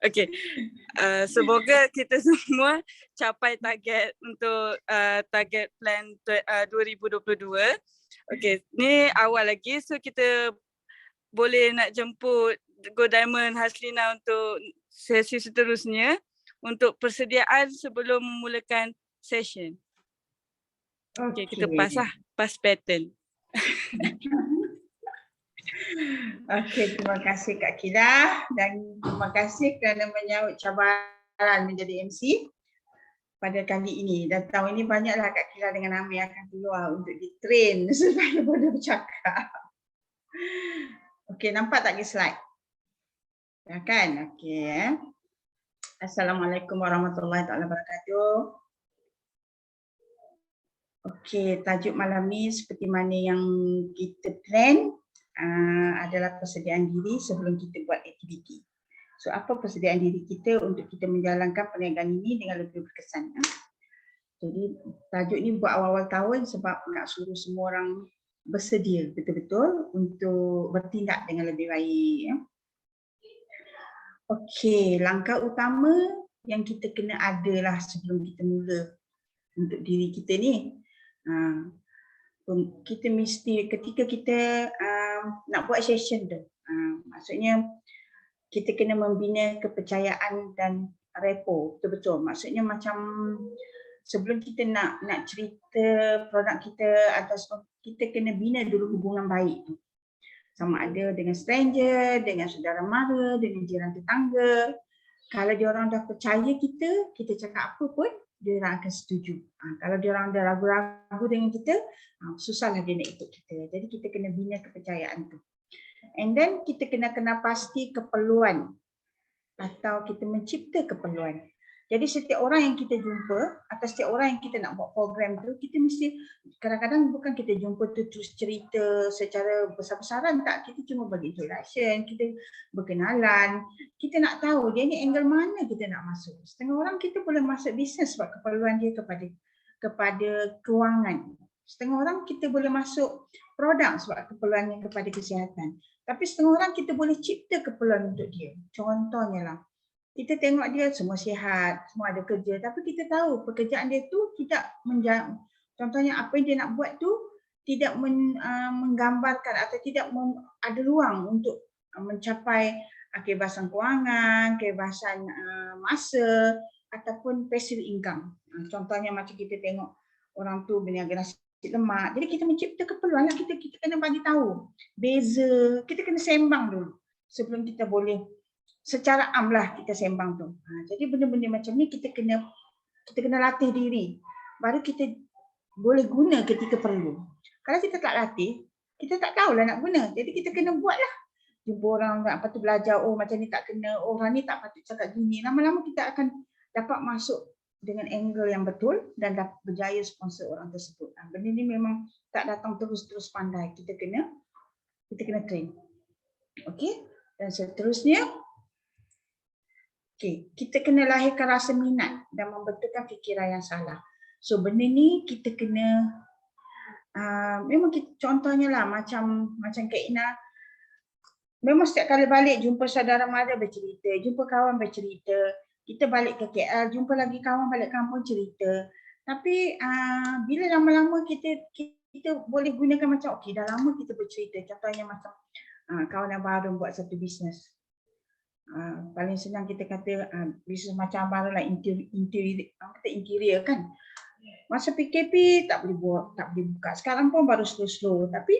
Okay, semoga kita semua capai target untuk target plan 2022. Okay, ni awal lagi, so kita boleh nak jemput Go Diamond Haslina untuk sesi seterusnya untuk persediaan sebelum memulakan session. Okay, kita pass pattern. Okey, terima kasih Kak Kilah dan terima kasih kerana menyambut cabaran menjadi MC pada kali ini. Dan tahun ini banyaklah Kak Kilah dengan Amir akan keluar untuk ditrain supaya boleh bercakap. Okey, nampak tak ke slide? Ya kan? Okey. Assalamualaikum warahmatullahi wabarakatuh. Okey, tajuk malam ni seperti mana yang kita plan adalah persediaan diri sebelum kita buat aktiviti. So apa persediaan diri kita untuk kita menjalankan perniagaan ini dengan lebih berkesan. Jadi tajuk ni buat awal-awal tahun sebab nak suruh semua orang bersedia betul-betul untuk bertindak dengan lebih baik. Okey, langkah utama yang kita kena adalah sebelum kita mula untuk diri kita ni. Kita mesti ketika kita nak buat session tu, maksudnya kita kena membina kepercayaan dan rapport betul-betul. Maksudnya macam sebelum kita nak cerita produk kita atau kita kena bina dulu hubungan baik tu. Sama ada dengan stranger, dengan saudara mara, dengan jiran tetangga. Kalau dia orang dah percaya kita cakap apa pun dia orang akan setuju. Kalau dia orang dah ragu-ragu dengan kita, susahlah dia nak ikut kita. Jadi kita kena bina kepercayaan tu. And then kita kena pasti keperluan atau kita mencipta keperluan. Jadi setiap orang yang kita jumpa atau setiap orang yang kita nak buat program tu, kita mesti kadang-kadang bukan kita jumpa tu terus cerita secara besar-besaran, tak. Kita cuma bagi introduction, kita berkenalan, kita nak tahu dia ni angle mana kita nak masuk. Setengah orang kita boleh masuk bisnes sebab keperluan dia kepada kewangan. Setengah orang kita boleh masuk produk sebab keperluannya kepada kesihatan. Tapi setengah orang kita boleh cipta keperluan untuk dia. Contohnya lah, kita tengok dia semua sihat, semua ada kerja, tapi kita tahu pekerjaan dia tu tidak contohnya apa yang dia nak buat tu tidak menggambarkan atau tidak ada ruang untuk mencapai kebebasan kewangan, kebebasan masa ataupun passive income. Contohnya macam kita tengok orang tu berniaga nasi lemak. Jadi kita mencipta keperluan lah, kita kena bagi tahu beza, kita kena sembang dulu sebelum kita boleh secara am lah kita sembang tu. Jadi benda-benda macam ni kita kena latih diri. Baru kita boleh guna ketika perlu. Kalau kita tak latih, kita tak tahulah nak guna. Jadi kita kena buatlah. Jumpa orang, lepas tu belajar, oh macam ni tak kena, oh orang ni tak patut cakap gini. Lama-lama kita akan dapat masuk dengan angle yang betul dan dapat berjaya sponsor orang tersebut. Benda ni memang tak datang terus-terus pandai. Kita kena train. Okey? Dan seterusnya, kita kena lahirkan rasa minat dan membetulkan fikiran yang salah. So benda ni kita kena memang contohnya lah macam Kak Ina, memang setiap kali balik jumpa saudara mara bercerita, jumpa kawan bercerita, kita balik ke KL jumpa lagi kawan balik kampung cerita. Tapi bila lama-lama kita boleh gunakan macam okey dah lama kita bercerita. Contohnya macam kawan yang baru buat satu bisnes. Paling senang kita kata bisnes macam baru lah interior kan. Masa PKP tak boleh buka. Sekarang pun baru slow-slow tapi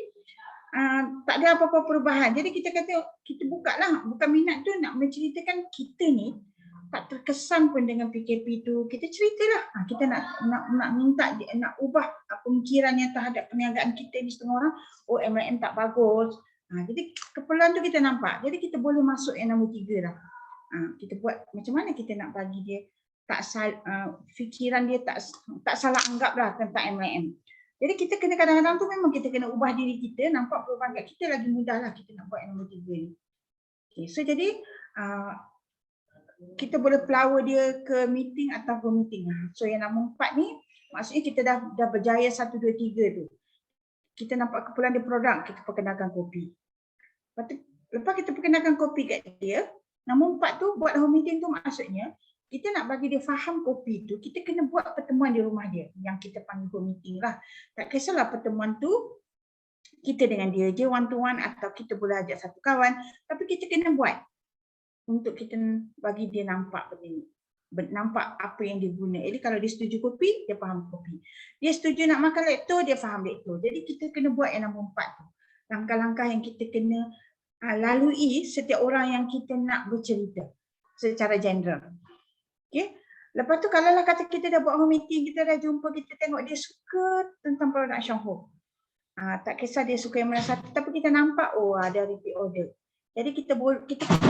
tak ada apa-apa perubahan. Jadi kita kata kita buka lah. Bukan minat tu nak menceritakan kita ni tak terkesan pun dengan PKP tu. Kita ceritalah. Kita nak minta nak ubah pemikiran yang terhadap perniagaan kita ni setengah orang. Oh MLM tak bagus. Jadi keperluan tu kita nampak. Jadi kita boleh masuk yang nombor 3 lah. Kita buat macam mana kita nak bagi dia fikiran dia tak salah anggap lah tentang MLM. Jadi kita kena kadang-kadang tu memang kita kena ubah diri kita, nampak perubahan kat kita lagi mudah lah kita nak buat yang nombor 3 ni. Okay, so jadi kita boleh pelawa dia ke meeting atau ke meeting. So yang nombor 4 ni maksudnya kita dah berjaya 1, 2, 3 tu. Kita nampak keperluan dia produk, kita perkenalkan kopi. Lepas tu Lepas kita perkenalkan kopi kat dia, nombor 4 tu buat home meeting tu maksudnya kita nak bagi dia faham kopi tu, kita kena buat pertemuan di rumah dia yang kita panggil home meeting lah. Tak kisahlah pertemuan tu kita dengan dia je one to one atau kita boleh ajak satu kawan, tapi kita kena buat untuk kita bagi dia nampak benda ni. Nampak apa yang dia guna. Jadi kalau dia setuju kopi, dia faham kopi. Dia setuju nak makan lektor, dia faham lektor. Jadi kita kena buat yang nombor 4 tu. Langkah-langkah yang kita kena lalui setiap orang yang kita nak bercerita secara general. Okay. Lepas tu kalau lah kata kita dah buat home meeting, kita dah jumpa, kita tengok dia suka tentang produk Shangho. Tak kisah dia suka yang mana satu, tapi kita nampak ada repeat order. Jadi kita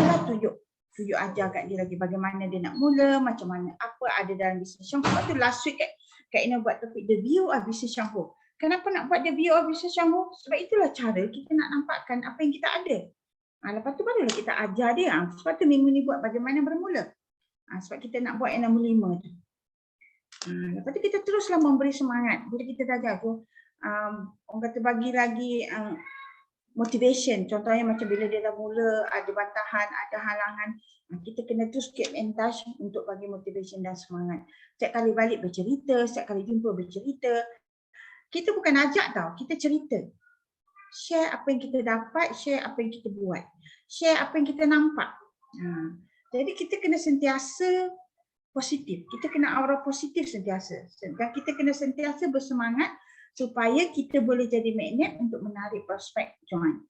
lah tunjuk ajar kat dia lagi bagaimana dia nak mula, macam mana apa ada dalam bisnes Shangho. Lepas tu last week Kak Ina buat topik the view of business Shangho. Kenapa nak buat the view of business Shangho? Sebab itulah cara kita nak nampakkan apa yang kita ada. Lepas tu barulah kita ajar dia. Sebab tu minggu ni buat bagaimana bermula. Sebab kita nak buat yang nombor 5 tu. Lepas tu kita teruslah memberi semangat. Bila kita dah jago, orang kata bagi lagi motivation. Contohnya macam bila dia dah mula, ada bantahan, ada halangan. Kita kena terus keep in touch untuk bagi motivation dan semangat. Setiap kali balik bercerita, setiap kali jumpa bercerita. Kita bukan ajak tau, kita cerita. Share apa yang kita dapat, share apa yang kita buat. Share apa yang kita nampak. Jadi kita kena sentiasa positif. Kita kena aura positif sentiasa. Dan kita kena sentiasa bersemangat supaya kita boleh jadi magnet untuk menarik prospek join.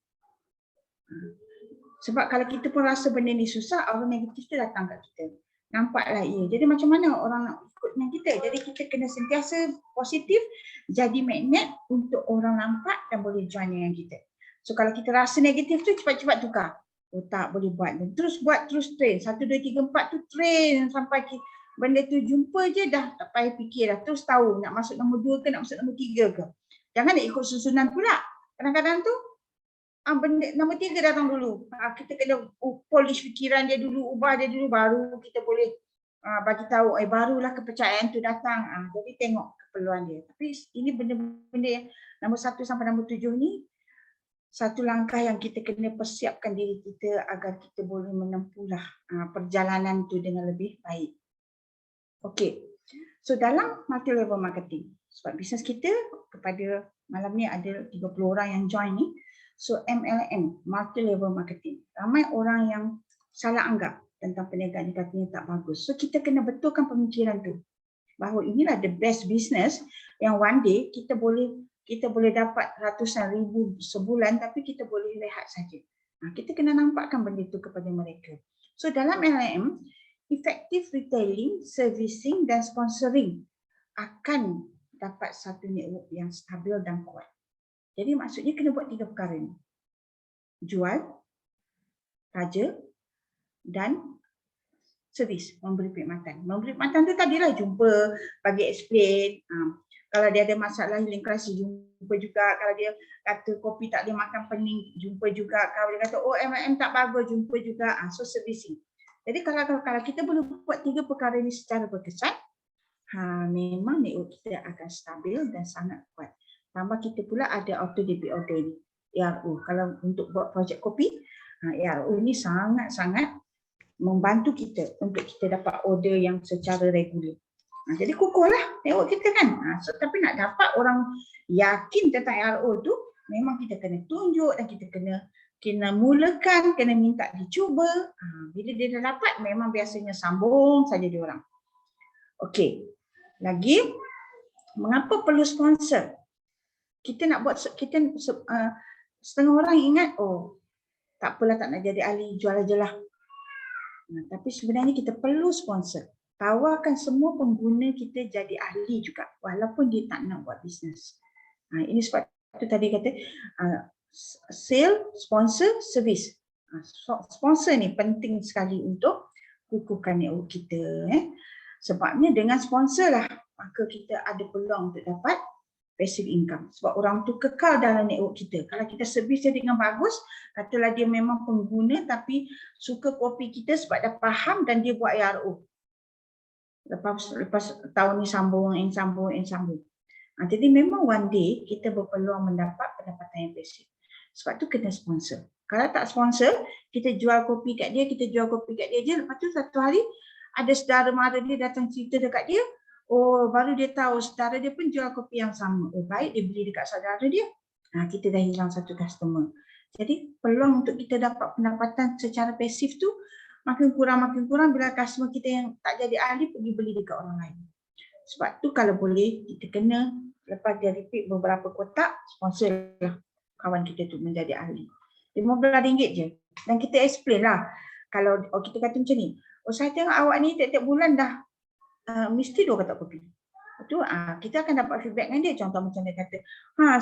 Sebab kalau kita pun rasa benda ni susah, aura negatif tu datang kat kita. Nampaklah ia. Jadi macam mana orang nak ikut dengan kita? Jadi kita kena sentiasa positif, jadi magnet untuk orang nampak dan boleh join dengan kita. So kalau kita rasa negatif tu, cepat-cepat tukar. Tak boleh buat. Dan terus buat, terus train. 1, 2, 3, 4 tu train sampai benda tu jumpa je dah tak payah fikir dah. Terus tahu nak masuk nombor 2 ke nak masuk nombor 3 ke. Jangan nak ikut susunan pula. Kadang-kadang tu benda nombor 3 datang dulu. Kita kena polish fikiran dia dulu, ubah dia dulu, baru kita boleh bagi tahu barulah kepercayaan tu datang. Jadi tengok keperluan dia. Tapi ini benda-benda yang nombor 1 sampai nombor 7 ni satu langkah yang kita kena persiapkan diri kita agar kita boleh menempuhlah perjalanan tu dengan lebih baik. Okey. So dalam multi level marketing, sebab bisnes kita kepada malam ni ada 30 orang yang join ni. So MLM, multi level marketing. Ramai orang yang salah anggap tentang perniagaan ni, katanya tak bagus. So kita kena betulkan pemikiran tu. Bahawa inilah the best business yang one day kita boleh dapat ratusan ribu sebulan, tapi kita boleh rehat saja. Kita kena nampakkan benda itu kepada mereka. So dalam MLM, effective retailing, servicing dan sponsoring akan dapat satu network yang stabil dan kuat. Jadi maksudnya kena buat 3 perkara ni. Jual, raja dan servis, memberi perkhidmatan. Memberi perkhidmatan tu tadilah jumpa, bagi explain. Kalau dia ada masalah healing crisis, jumpa juga. Kalau dia kata kopi tak boleh makan pening, jumpa juga. Kalau dia kata MLM tak bagus, jumpa juga. So servicing. Jadi kalau kita boleh buat 3 perkara ini secara berkesan, memang network kita akan stabil dan sangat kuat. Tambah kita pula ada auto debit order ni, ARO. Kalau untuk buat projek kopi, ARO ni sangat-sangat membantu kita untuk kita dapat order yang secara regular. Jadi kukuhlah network kita kan. Tapi nak dapat orang yakin tentang ARO tu, memang kita kena tunjuk dan kita kena mulakan, kena minta dicuba. Bila dia dah dapat, memang biasanya sambung saja dia orang. Okey. Lagi, mengapa perlu sponsor? Kita nak buat, setengah orang ingat, tak apalah, tak nak jadi ahli jual je lah. Tapi sebenarnya kita perlu sponsor. Tawarkan semua pengguna kita jadi ahli juga, walaupun dia tak nak buat bisnes. Ini sebab tu tadi kata, sale, sponsor, servis. Sponsor ni penting sekali untuk kukuhkan network kita. Sebabnya dengan sponsor lah, maka kita ada peluang untuk dapat passive income. Sebab orang tu kekal dalam network kita. Kalau kita servis dia dengan bagus, katalah dia memang pengguna tapi suka kopi kita sebab dah faham dan dia buat ARO. Lepas tahun ni sambung. Jadi memang one day kita berpeluang mendapat pendapatan yang passive. Sebab tu kena sponsor. Kalau tak sponsor, kita jual kopi kat dia, kita jual kopi kat dia je. Lepas tu satu hari ada saudara mara dia datang cerita dekat dia. Oh, baru dia tahu saudara dia pun jual kopi yang sama. Oh, baik dia beli dekat saudara dia. Kita dah hilang satu customer. Jadi peluang untuk kita dapat pendapatan secara pasif tu makin kurang bila customer kita yang tak jadi ahli pergi beli dekat orang lain. Sebab tu kalau boleh kita kena lepas dia repeat beberapa kotak, sponsor lah kawan kita tu menjadi ahli. RM15 je. Dan kita explain lah. Kalau kita kata macam ni, saya tengok awak ni tiap-tiap bulan dah mesti 2 kotak kopi. Tu kita akan dapat feedback dengan dia. Contoh macam dia kata,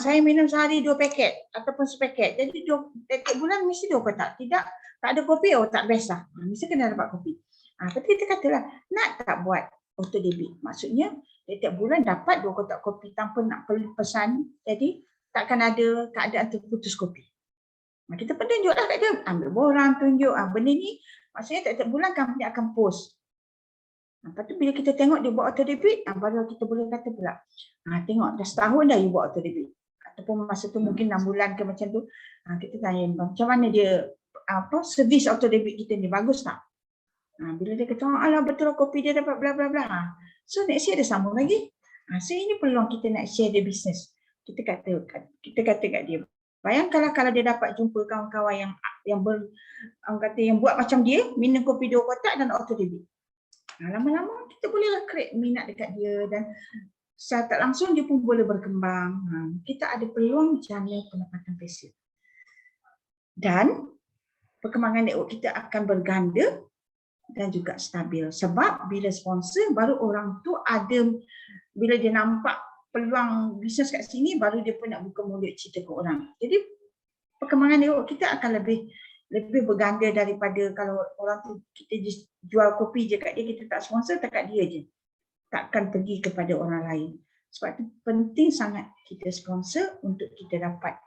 saya minum sehari 2 paket ataupun sepaket. Jadi tiap bulan mesti 2 kotak. Tidak, tak ada kopi, tak best lah. Mesti kena dapat kopi. Tapi kita katalah, nak tak buat auto debit? Maksudnya, tiap bulan dapat 2 kotak kopi tanpa nak pesan. Jadi, takkan ada keadaan terputus kopi. Kita pun tunjuklah kat dia, ambil borang, tunjuk. Benda ni, maksudnya tiap bulan company akan post. Lepas tu bila kita tengok dia buat auto debit, baru kita boleh kata pula, tengok dah setahun dah you buat auto debit. Ataupun masa tu mungkin 6 bulan ke macam tu, kita tanya macam mana dia, servis auto debit kita ni, bagus tak? Bila dia kata, alah betul kopi dia dapat bla bla bla. So next year dia sambung lagi. So ini peluang kita nak share dia bisnes. Kita kata kat dia, bayangkanlah kalau dia dapat jumpa kawan-kawan yang buat macam dia, minum kopi 2 kotak dan auto debit. Lama-lama kita bolehlah create minat dekat dia dan secara tak langsung dia pun boleh berkembang. Kita ada peluang jana pendapatan pasif. Dan perkembangan network kita akan berganda dan juga stabil. Sebab bila sponsor, baru orang tu ada, bila dia nampak peluang bisnes kat sini, baru dia pun nak buka mulut cerita ke orang. Jadi perkembangan network kita akan lebih berganda daripada kalau orang tu kita jual kopi je kat dia, kita tak sponsor, dekat dia je. Takkan pergi kepada orang lain. Sebab tu penting sangat kita sponsor untuk kita dapat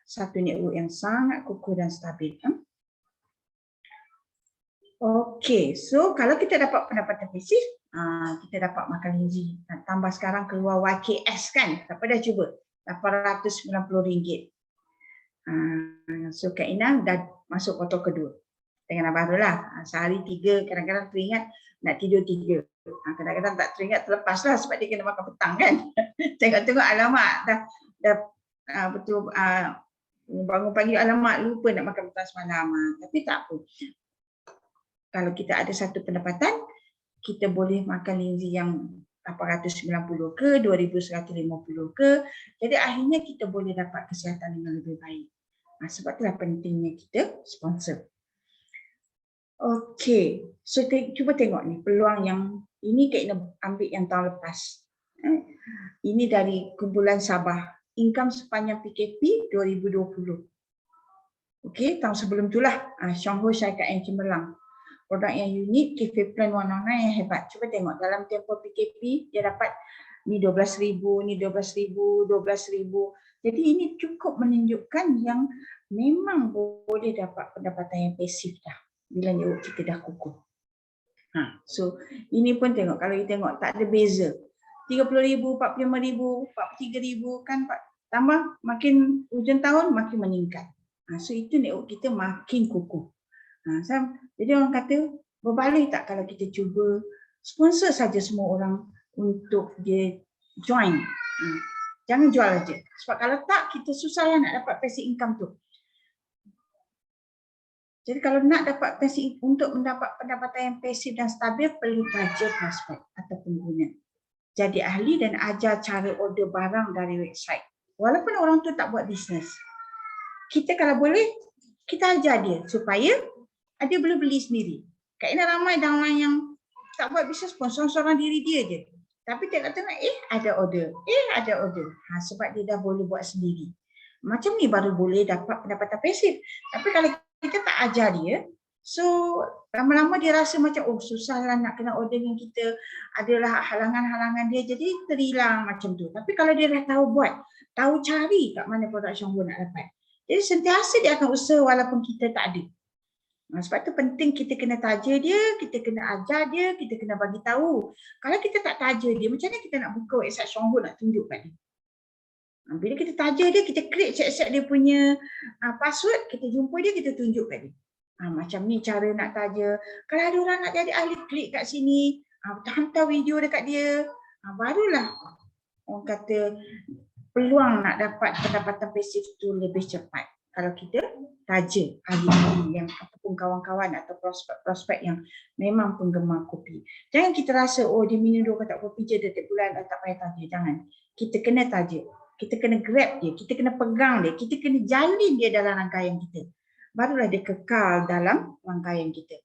satu network yang sangat kukuh dan stabil. Okey, so kalau kita dapat pendapatan pasif, kita dapat makan linzi. Tambah sekarang keluar YKS kan, siapa dah cuba? RM890. So Kak Ina dah masuk kotak kedua. Dengan barulah, sehari 3, kadang-kadang teringat nak tidur 3. Kadang-kadang tak teringat terlepas lah sebab dia kena makan petang kan. Tengok-tengok alamak, dah betul bangun pagi alamak lupa nak makan petang semalam. Tapi tak apa. Kalau kita ada satu pendapatan, kita boleh makan linzi yang 890 ke, 2150 ke. Jadi akhirnya kita boleh dapat kesihatan yang lebih baik. Sebab itulah pentingnya kita sponsor. Okey, so cuba tengok ni peluang yang ini Kak Ina ambil yang tahun lepas. Ini dari kumpulan Sabah. Income sepanjang PKP 2020. Okey, tahun sebelum itulah Syangho Syarikat yang cemerlang. Produk yang unik, Cafe Plan 109 yang hebat. Cuba tengok dalam tempoh PKP dia dapat ni 12,000, ni 12,000, 12,000. Jadi ini cukup menunjukkan yang memang boleh dapat pendapatan yang pasif dah bila network kita dah kukuh. So ini pun tengok, kalau kita tengok tak ada beza. 30,000, 45,000, 43,000 kan tambah makin hujung tahun makin meningkat. So itu network kita makin kukuh. Jadi orang kata, berbalik tak kalau kita cuba sponsor saja semua orang untuk dia join. Jangan jual aja. Sebab kalau tak, kita susahlah nak dapat passive income tu. Jadi kalau nak dapat passive, untuk mendapat pendapatan yang pasif dan stabil, perlu belajar prospek atau pengguna. Jadi ahli dan ajar cara order barang dari website. Walaupun orang tu tak buat bisnes. Kita kalau boleh, kita ajar dia supaya dia boleh beli sendiri. Kak Ina ramai dah orang yang tak buat bisnes pun, seorang diri dia je. Tapi tengok-tengok, ada order. Sebab dia dah boleh buat sendiri. Macam ni baru boleh dapat pendapatan pasif. Tapi kalau kita tak ajar dia, so lama-lama dia rasa macam, susahlah nak kena order dengan kita. Adalah halangan-halangan dia, jadi terhilang macam tu. Tapi kalau dia dah tahu buat, tahu cari kat mana produk Syangho nak dapat. Jadi sentiasa dia akan usaha walaupun kita tak ada. Sebab tu penting kita kena taja dia, kita kena ajar dia, kita kena bagi tahu. Kalau kita tak taja dia, macam mana kita nak buka website Syangho nak tunjuk kat dia? Bila kita taja dia, kita create set dia punya password, kita jumpa dia, kita tunjuk kat dia. Macam ni cara nak taja. Kalau ada orang nak jadi ahli, klik kat sini, hantar video dekat dia, barulah orang kata peluang nak dapat pendapatan pasif tu lebih cepat. Kalau kita taja ahli-ahli yang ataupun kawan-kawan atau prospek-prospek yang memang penggemar kopi. Jangan kita rasa, oh dia minum 2 kotak kopi je tiap bulan, tak payah taja. Jangan. Kita kena taja. Kita kena grab dia, kita kena pegang dia, kita kena jalin dia dalam rangkaian kita. Barulah dia kekal dalam rangkaian kita.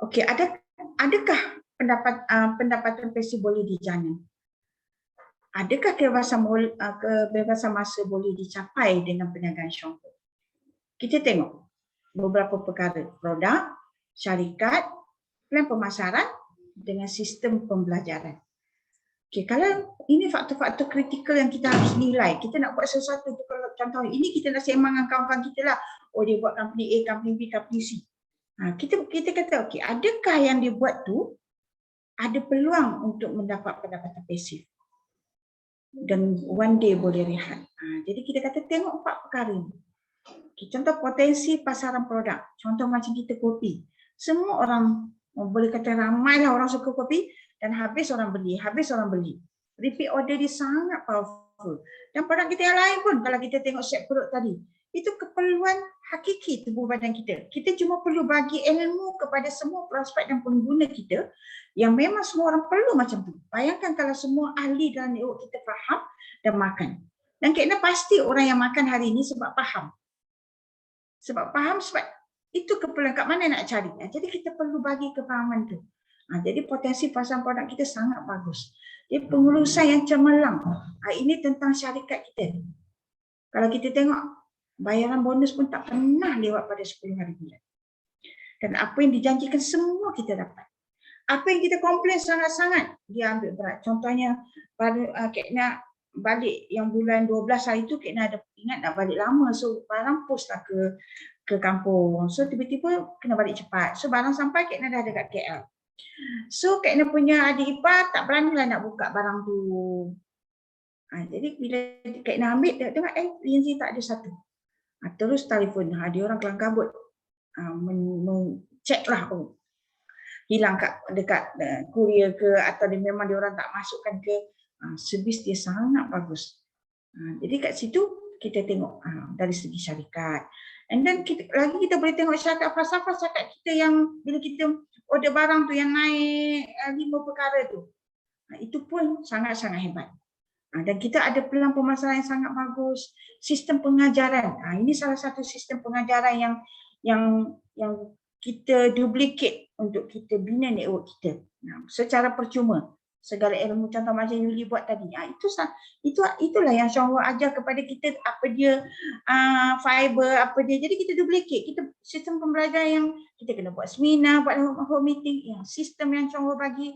Okey, adakah pendapatan pasif boleh dijana? Adakah kebebasan masa boleh dicapai dengan perniagaan syarikat? Kita tengok beberapa perkara, produk, syarikat, plan pemasaran dengan sistem pembelajaran. Okay, kalau ini faktor-faktor kritikal yang kita harus nilai, kita nak buat sesuatu, kalau contoh ini kita nak sembang dengan kawan-kawan kita lah, oh dia buat company A, company B, company C. Kita kata, okay, adakah yang dia buat tu ada peluang untuk mendapat pendapatan pasif dan one day boleh rehat. Jadi kita kata tengok 4 perkara ni. Okay, contoh potensi pasaran produk, contoh macam kita kopi. Semua orang, boleh kata ramailah orang suka kopi, dan habis orang beli. Repeat order dia sangat powerful. Dan produk kita yang lain pun, kalau kita tengok set produk tadi, itu keperluan hakiki tubuh badan kita. Kita cuma perlu bagi ilmu kepada semua prospek dan pengguna kita yang memang semua orang perlu macam tu. Bayangkan kalau semua ahli dalam network kita faham dan makan. Dan kena pasti orang yang makan hari ini sebab faham. Sebab itu keperluan kat mana nak cari. Jadi kita perlu bagi kefahaman tu. Jadi potensi pasaran produk kita sangat bagus. Dia pengurusan yang cemerlang. Ini tentang syarikat kita. Kalau kita tengok, bayaran bonus pun tak pernah lewat pada 10 hari bulan. Dan apa yang dijanjikan semua kita dapat. Apa yang kita komplain sangat-sangat, dia ambil berat. Contohnya, Kak nak balik yang bulan 12 hari tu, Kak nak ada ingat nak balik lama. So barang post lah ke kampung. So tiba-tiba kena balik cepat. So barang sampai Kak nak dah ada kat KL. So Kak Ina punya adik ipar tak beranilah nak buka barang tu. Jadi bila Kak Ina ambil, tengok PNG tak ada satu. Terus telefon, dia orang kelang kabut. Check lah, hilang dekat kurier ke, atau memang dia orang tak masukkan ke. Servis dia sangat bagus. Jadi kat situ kita tengok dari segi syarikat. And then kita boleh tengok syarikat kita yang bila kita order barang tu yang naik 5 perkara tu. Itu pun sangat-sangat hebat. Dan kita ada peluang pemasaran yang sangat bagus. Sistem pengajaran. Ini salah satu sistem pengajaran yang kita duplicate untuk kita bina network kita. Secara percuma. Segala ilmu contoh macam Yuli buat tadi. Itulah yang Syahwa ajar kepada kita apa dia fiber, apa dia. Jadi kita duplicate. Kita sistem pembelajaran yang kita kena buat seminar, buat home meeting, yang sistem yang Syahwa bagi,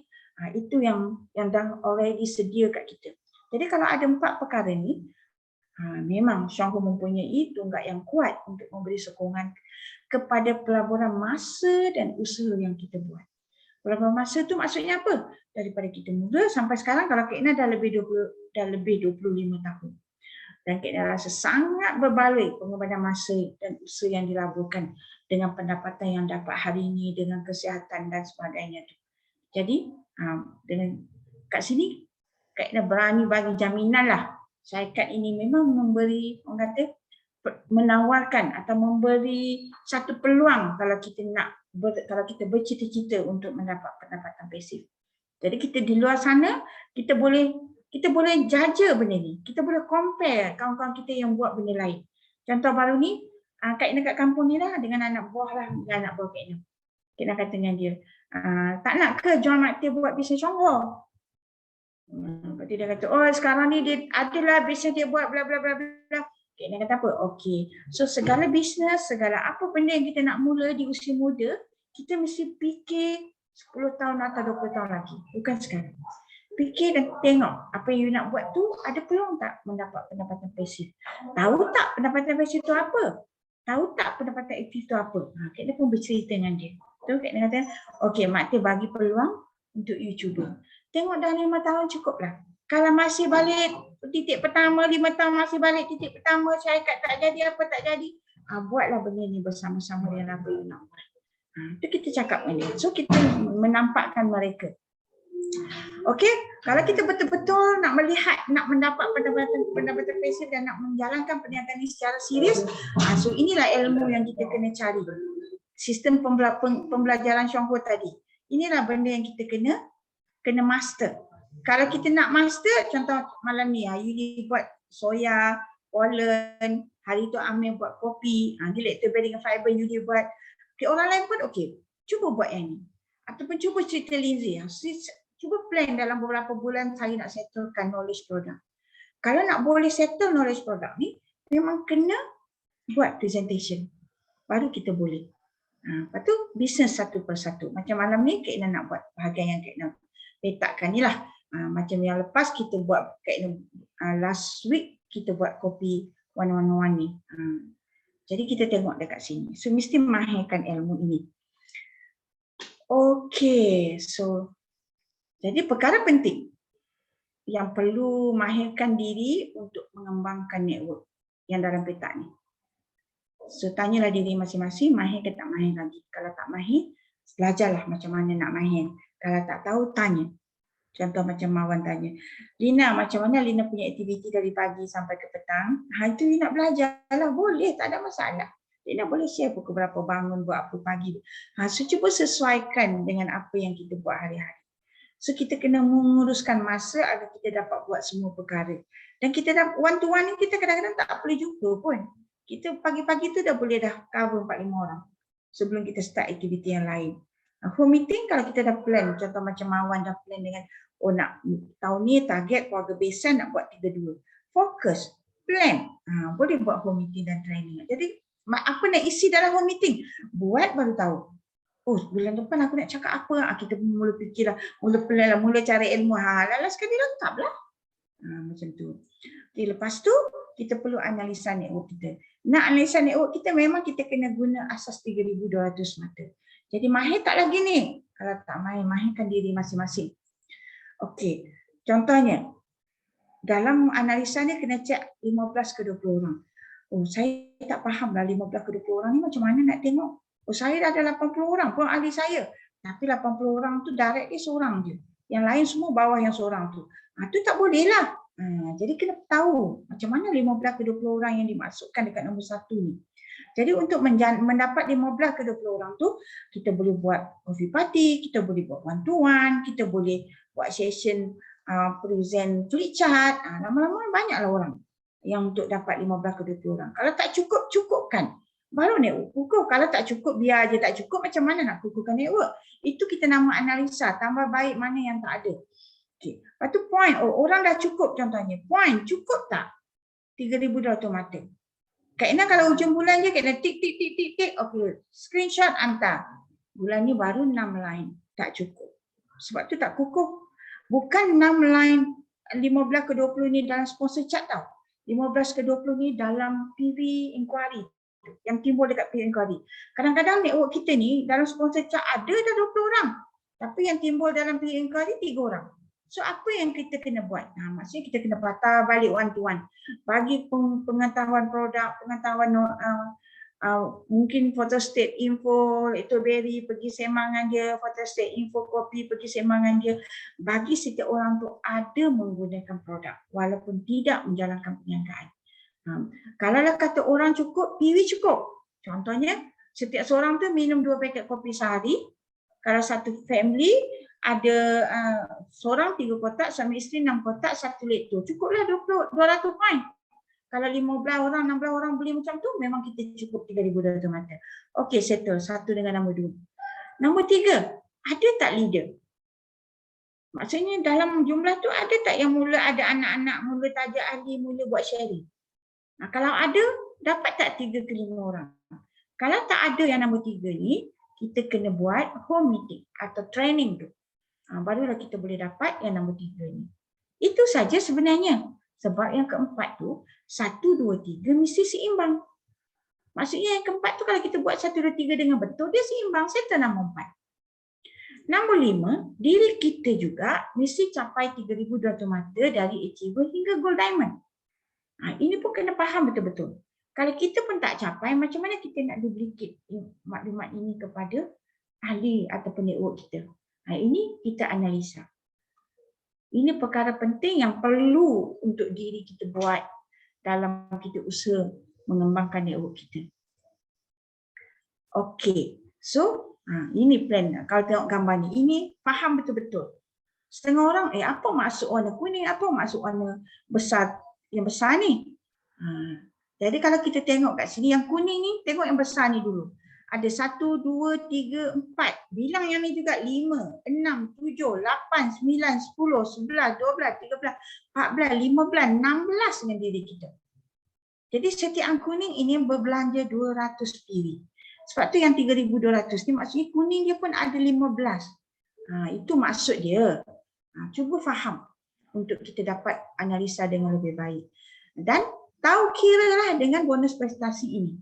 itu yang dah already sedia kat kita. Jadi kalau ada 4 perkara ni, memang Syahwa mempunyai tunggak yang kuat untuk memberi sokongan kepada pelaburan masa dan usaha yang kita buat. Pelaburan masa tu maksudnya apa? Daripada kita muda sampai sekarang, kalau Kak Ina dah lebih 25 tahun. Dan Kak Ina rasa sangat berbaloi pengorbanan masa dan usaha yang dilaburkan dengan pendapatan yang dapat hari ini, dengan kesihatan dan sebagainya tu. Jadi dengan kat sini Kak Ina berani bagi jaminan lah, syarikat ini memang memberi, orang kata, menawarkan atau memberi satu peluang kalau kita bercita-cita untuk mendapat pendapatan pasif. Jadi kita di luar sana, kita boleh jaja benda ni. Kita boleh compare kawan-kawan kita yang buat benda lain. Contoh baru ni, Kak Ina kat kampung ni lah dengan anak buah Kak Ina. Kak Ina kata dengan dia, tak nak ke John Martin buat bisnes Syongho? Lepas tu dia kata, oh sekarang ni dia adalah bisnes dia buat bla bla bla bla. Kak Ina kata apa? Okey. So segala bisnes, segala apa benda yang kita nak mula di usia muda, kita mesti fikir 10 tahun atau 20 tahun lagi. Bukan sekarang. Fikir dan tengok apa yang you nak buat tu ada peluang tak mendapat pendapatan pasif. Tahu tak pendapatan pasif tu apa? Tahu tak pendapatan aktif tu apa? Kak Ina pun bercerita dengan dia. Tu Kak Ina kata, okey Mak Tia bagi peluang untuk you cuba. Tengok dah 5 tahun cukup lah. Kalau masih balik titik pertama, 5 tahun masih balik titik pertama, syarikat tak jadi apa tak jadi, buatlah benda ni bersama-sama dengan apa yang nak buat. Itu kita cakap ni. So kita menampakkan mereka. Okey, kalau kita betul-betul nak melihat, nak mendapat pendapatan pasif dan nak menjalankan perniagaan ini secara serius, so inilah ilmu yang kita kena cari. Sistem pembelajaran Syongho tadi. Inilah benda yang kita kena master. Kalau kita nak master, contoh malam ni, Yuli buat soya, pollen, hari tu Amir buat kopi, lactobacillus dengan fiber Yuli buat. Okay, orang lain pun okey, cuba buat yang ni. Ataupun cuba cerita Lindsay, cuba plan dalam beberapa bulan saya nak settlekan knowledge product. Kalau nak boleh settle knowledge product ni, memang kena buat presentation. Baru kita boleh. Lepas tu, bisnes satu persatu. Macam malam ni, Kak Ina nak buat bahagian yang Kak Ina letakkan ni lah. Macam yang lepas kita buat, Kak Ina last week, kita buat kopi one-on-one ni. Jadi kita tengok dekat sini. So, mesti mahirkan ilmu ini. Okey, so jadi perkara penting yang perlu mahirkan diri untuk mengembangkan network yang dalam peta ni. So tanyalah diri masing-masing, mahir ke tak mahir lagi. Kalau tak mahir, belajarlah macam mana nak mahir. Kalau tak tahu, tanya. Contoh macam Mawan tanya, Lina macam mana Lina punya aktiviti dari pagi sampai ke petang? Itu Lina belajarlah, boleh, tak ada masalah. Lina boleh share pukul berapa bangun, buat apa pagi. So cuba sesuaikan dengan apa yang kita buat hari-hari. So kita kena menguruskan masa agar kita dapat buat semua perkara. Dan kita dah one to one ni kita kadang-kadang tak boleh jumpa pun. Kita pagi-pagi tu dah boleh dah cover 4-5 orang sebelum kita start aktiviti yang lain. Home meeting kalau kita dah plan, contoh macam Mawan dah plan dengan nak tahun ni target keluarga besan nak buat 3-2. Fokus, plan. Boleh buat home meeting dan training. Jadi apa nak isi dalam home meeting? Buat baru tahu. Oh, bulan depan aku nak cakap apa? Kita mula fikirlah, mula plan lah, mula cari ilmu. Lalas sekali lengkaplah. Macam tu. Okay, lepas tu kita perlu analisa network kita. Nak analisa network kita memang kita kena guna asas 3,200 mata. Jadi mahir tak lagi ni. Kalau tak mahir, mahirkan diri masing-masing. Okey, contohnya dalam analisa ni kena cek 15 ke 20 orang. Oh, saya tak faham lah 15 ke 20 orang ni macam mana nak tengok. Oh, saya dah ada 80 orang pun ahli saya. Tapi 80 orang tu direct dia seorang je. Yang lain semua bawah yang seorang tu. Tu tak boleh lah. Jadi kena tahu macam mana 15 ke 20 orang yang dimasukkan dekat nombor 1 ni. Jadi untuk mendapat 15 ke 20 orang tu, kita boleh buat coffee party, kita boleh buat one to one, kita boleh buat session present flip chart. Lama-lama banyaklah orang yang untuk dapat 15 ke 20 orang. Kalau tak cukup, cukupkan. Baru network kukuh. Kalau tak cukup, biar je tak cukup, macam mana nak kukuhkan network? Itu kita nama analisa, tambah baik mana yang tak ada. Okay. Lepas tu point, orang dah cukup contohnya. Point, cukup tak? 3,200 mata. Kak Ina kalau hujung bulan je, Kak Ina tik. Okay, screenshot hantar. Bulan ni baru 6 line. Tak cukup. Sebab tu tak kukuh. Bukan 6 line 15 ke 20 ni dalam sponsor chat tau. 15 ke 20 ni dalam PV inquiry. Yang timbul dekat PV inquiry. Kadang-kadang network kita ni dalam sponsor chat ada dah 20 orang. Tapi yang timbul dalam PV inquiry 3 orang. So apa yang kita kena buat? Maksudnya kita kena patah balik one to one. Bagi pengetahuan produk, pengetahuan mungkin photostat info, Lectoberry pergi semangan dia, photostat info kopi pergi semangan dia. Bagi setiap orang tu ada menggunakan produk walaupun tidak menjalankan perniagaan. Kalaulah kata orang cukup, PV cukup. Contohnya setiap seorang tu minum 2 paket kopi sehari. Kalau satu family ada seorang 3 kotak, suami isteri 6 kotak, 1 lektor. Cukuplah 200 poin. Kalau 15 orang, 16 orang beli macam tu, memang kita cukup 3,200 mata. Okey, settle. 1 dengan nombor 2. Nombor 3, ada tak leader? Maksudnya dalam jumlah tu ada tak yang mula ada anak-anak, mula taja ahli, mula buat sharing? Kalau ada, dapat tak 3 ke 5 orang? Kalau tak ada yang nombor 3 ni, kita kena buat home meeting atau training tu. Barulah kita boleh dapat yang nombor 3 ni. Itu saja sebenarnya. Sebab yang keempat tu, 1, 2, 3 mesti seimbang. Maksudnya yang keempat tu kalau kita buat 1, 2, 3 dengan betul, dia seimbang. Settle nombor 4. Nombor 5, diri kita juga mesti capai 3,200 mata dari achiever hingga gold diamond. Ini pun kena faham betul-betul. Kalau kita pun tak capai, macam mana kita nak duplicate maklumat ini kepada ahli ataupun network kita? Ini kita analisa. Ini perkara penting yang perlu untuk diri kita buat dalam kita usaha mengembangkan network kita. Okey, so ini plan. Kalau tengok gambar ni, ini faham betul-betul. Setengah orang, apa maksud warna kuning, apa maksud warna besar, yang besar ni? Jadi kalau kita tengok kat sini, yang kuning ni, tengok yang besar ni dulu. Ada 1, 2, 3, 4. Bilang yang ni juga 5, 6, 7, 8, 9, 10, 11, 12, 13, 14, 15, 16 dengan diri kita. Jadi setiap yang kuning ini berbelanja 200 piri. Sebab tu yang 3,200 ni maksudnya kuning dia pun ada 15. Itu maksud dia. Cuba faham untuk kita dapat analisa dengan lebih baik. Dan tahu kira lah dengan bonus prestasi ini.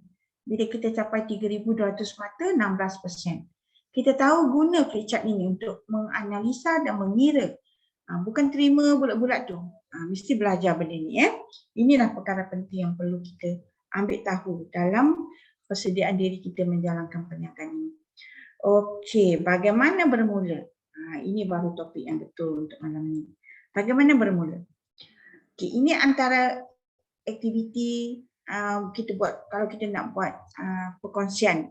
Bila kita capai 3,200 mata, 16%. Kita tahu guna flipchart ini untuk menganalisa dan mengira. Bukan terima bulat-bulat tu. Mesti belajar benda ni. Inilah perkara penting yang perlu kita ambil tahu dalam persediaan diri kita menjalankan perniagaan ini. Okey, bagaimana bermula? Ini baru topik yang betul untuk malam ini. Bagaimana bermula? Okey, ini antara aktiviti kita buat kalau kita nak buat perkongsian.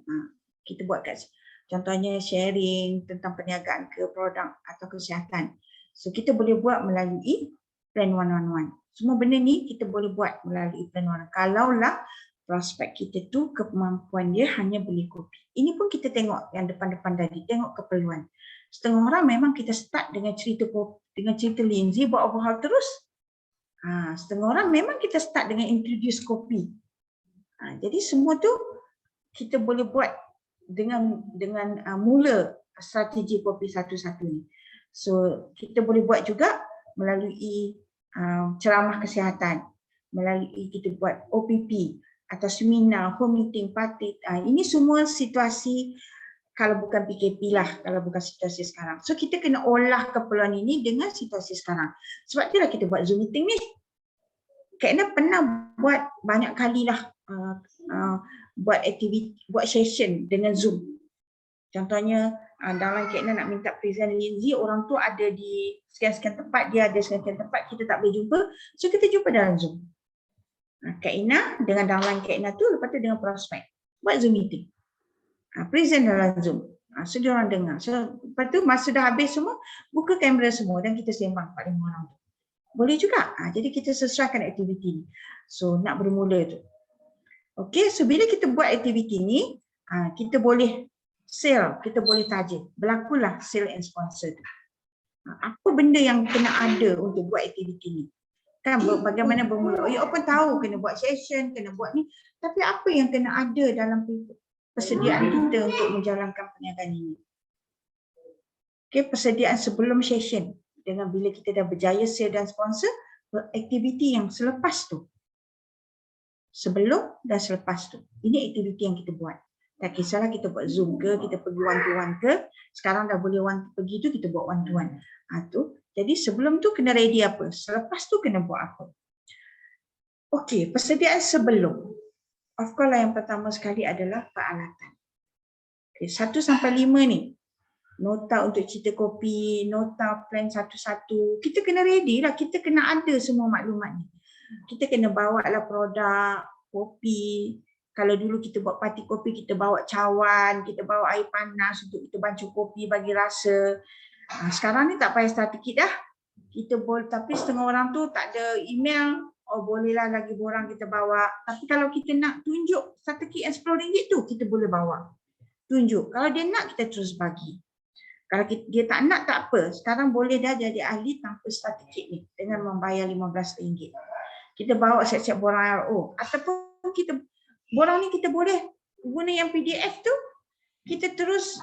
Kita buat kat contohnya sharing tentang perniagaan ke produk atau kesihatan. So kita boleh buat melalui plan 111. Semua benda ni kita boleh buat melalui plan 111. Kalaulah prospek kita tu kemampuan dia hanya beli kopi. Ini pun kita tengok yang depan-depan tadi, tengok keperluan. Setengah orang memang kita start dengan cerita Lindsay buat overhaul terus. Setengah orang memang kita start dengan introduce kopi. Jadi semua tu kita boleh buat dengan mula strategi kopi satu-satu ni. So kita boleh buat juga melalui ceramah kesihatan, melalui kita buat OPP atau seminar, home meeting, party. Ini semua situasi kalau bukan PKP lah, kalau bukan situasi sekarang. So kita kena olah keperluan ini dengan situasi sekarang. Sebab itulah kita buat Zoom meeting ni. Kak Ina pernah buat banyak kali lah buat aktiviti, buat session dengan Zoom. Contohnya dalam Kak Ina nak minta present Lindsay, orang tu ada di sekian-sekian tempat, dia ada sekian-sekian tempat, kita tak boleh jumpa. So kita jumpa dalam Zoom. Kak Ina dengan downline Kak Ina tu, lepas tu dengan prospek. Buat Zoom meeting. Present dalam Zoom. So dia orang dengar. So lepas tu masa dah habis semua, buka kamera semua dan kita sembang 4-5 orang tu. Boleh juga. Jadi kita sesuaikan aktiviti ni. So nak bermula tu. Okey, so bila kita buat aktiviti ni, kita boleh sale, kita boleh target. Berlakulah sale and sponsor tu. Apa benda yang kena ada untuk buat aktiviti ni? Kan bagaimana bermula. You pun tahu kena buat session, kena buat ni. Tapi apa yang kena ada dalam persediaan kita untuk menjalankan perniagaan ini? Okey, persediaan sebelum session. Dengan bila kita dah berjaya sale dan sponsor, aktiviti yang selepas tu. Sebelum dan selepas tu. Ini aktiviti yang kita buat. Tak kisahlah kita buat Zoom ke, kita pergi one-to-one ke. Sekarang dah boleh pergi tu, kita buat one-to-one. Jadi sebelum tu kena ready apa? Selepas tu kena buat apa? Okey, persediaan sebelum. Of course lah yang pertama sekali adalah peralatan. Okay, 1 sampai 5 ni. Nota untuk cerita kopi, nota plan satu-satu. Kita kena ready lah, kita kena ada semua maklumat ni. Kita kena bawa lah produk, kopi. Kalau dulu kita buat parti kopi, kita bawa cawan, kita bawa air panas untuk kita bancuh kopi bagi rasa. Sekarang ni tak payah start kit dah. Kita boleh, tapi setengah orang tu tak ada email. Bolehlah lagi borang kita bawa. Tapi kalau kita nak tunjuk starter kit yang RM10 tu, kita boleh bawa. Tunjuk. Kalau dia nak, kita terus bagi. Kalau dia tak nak, tak apa. Sekarang boleh dah jadi ahli tanpa starter kit ni dengan membayar RM15. Kita bawa siap-siap borang RO. Ataupun kita borang ni kita boleh guna yang PDF tu. Kita terus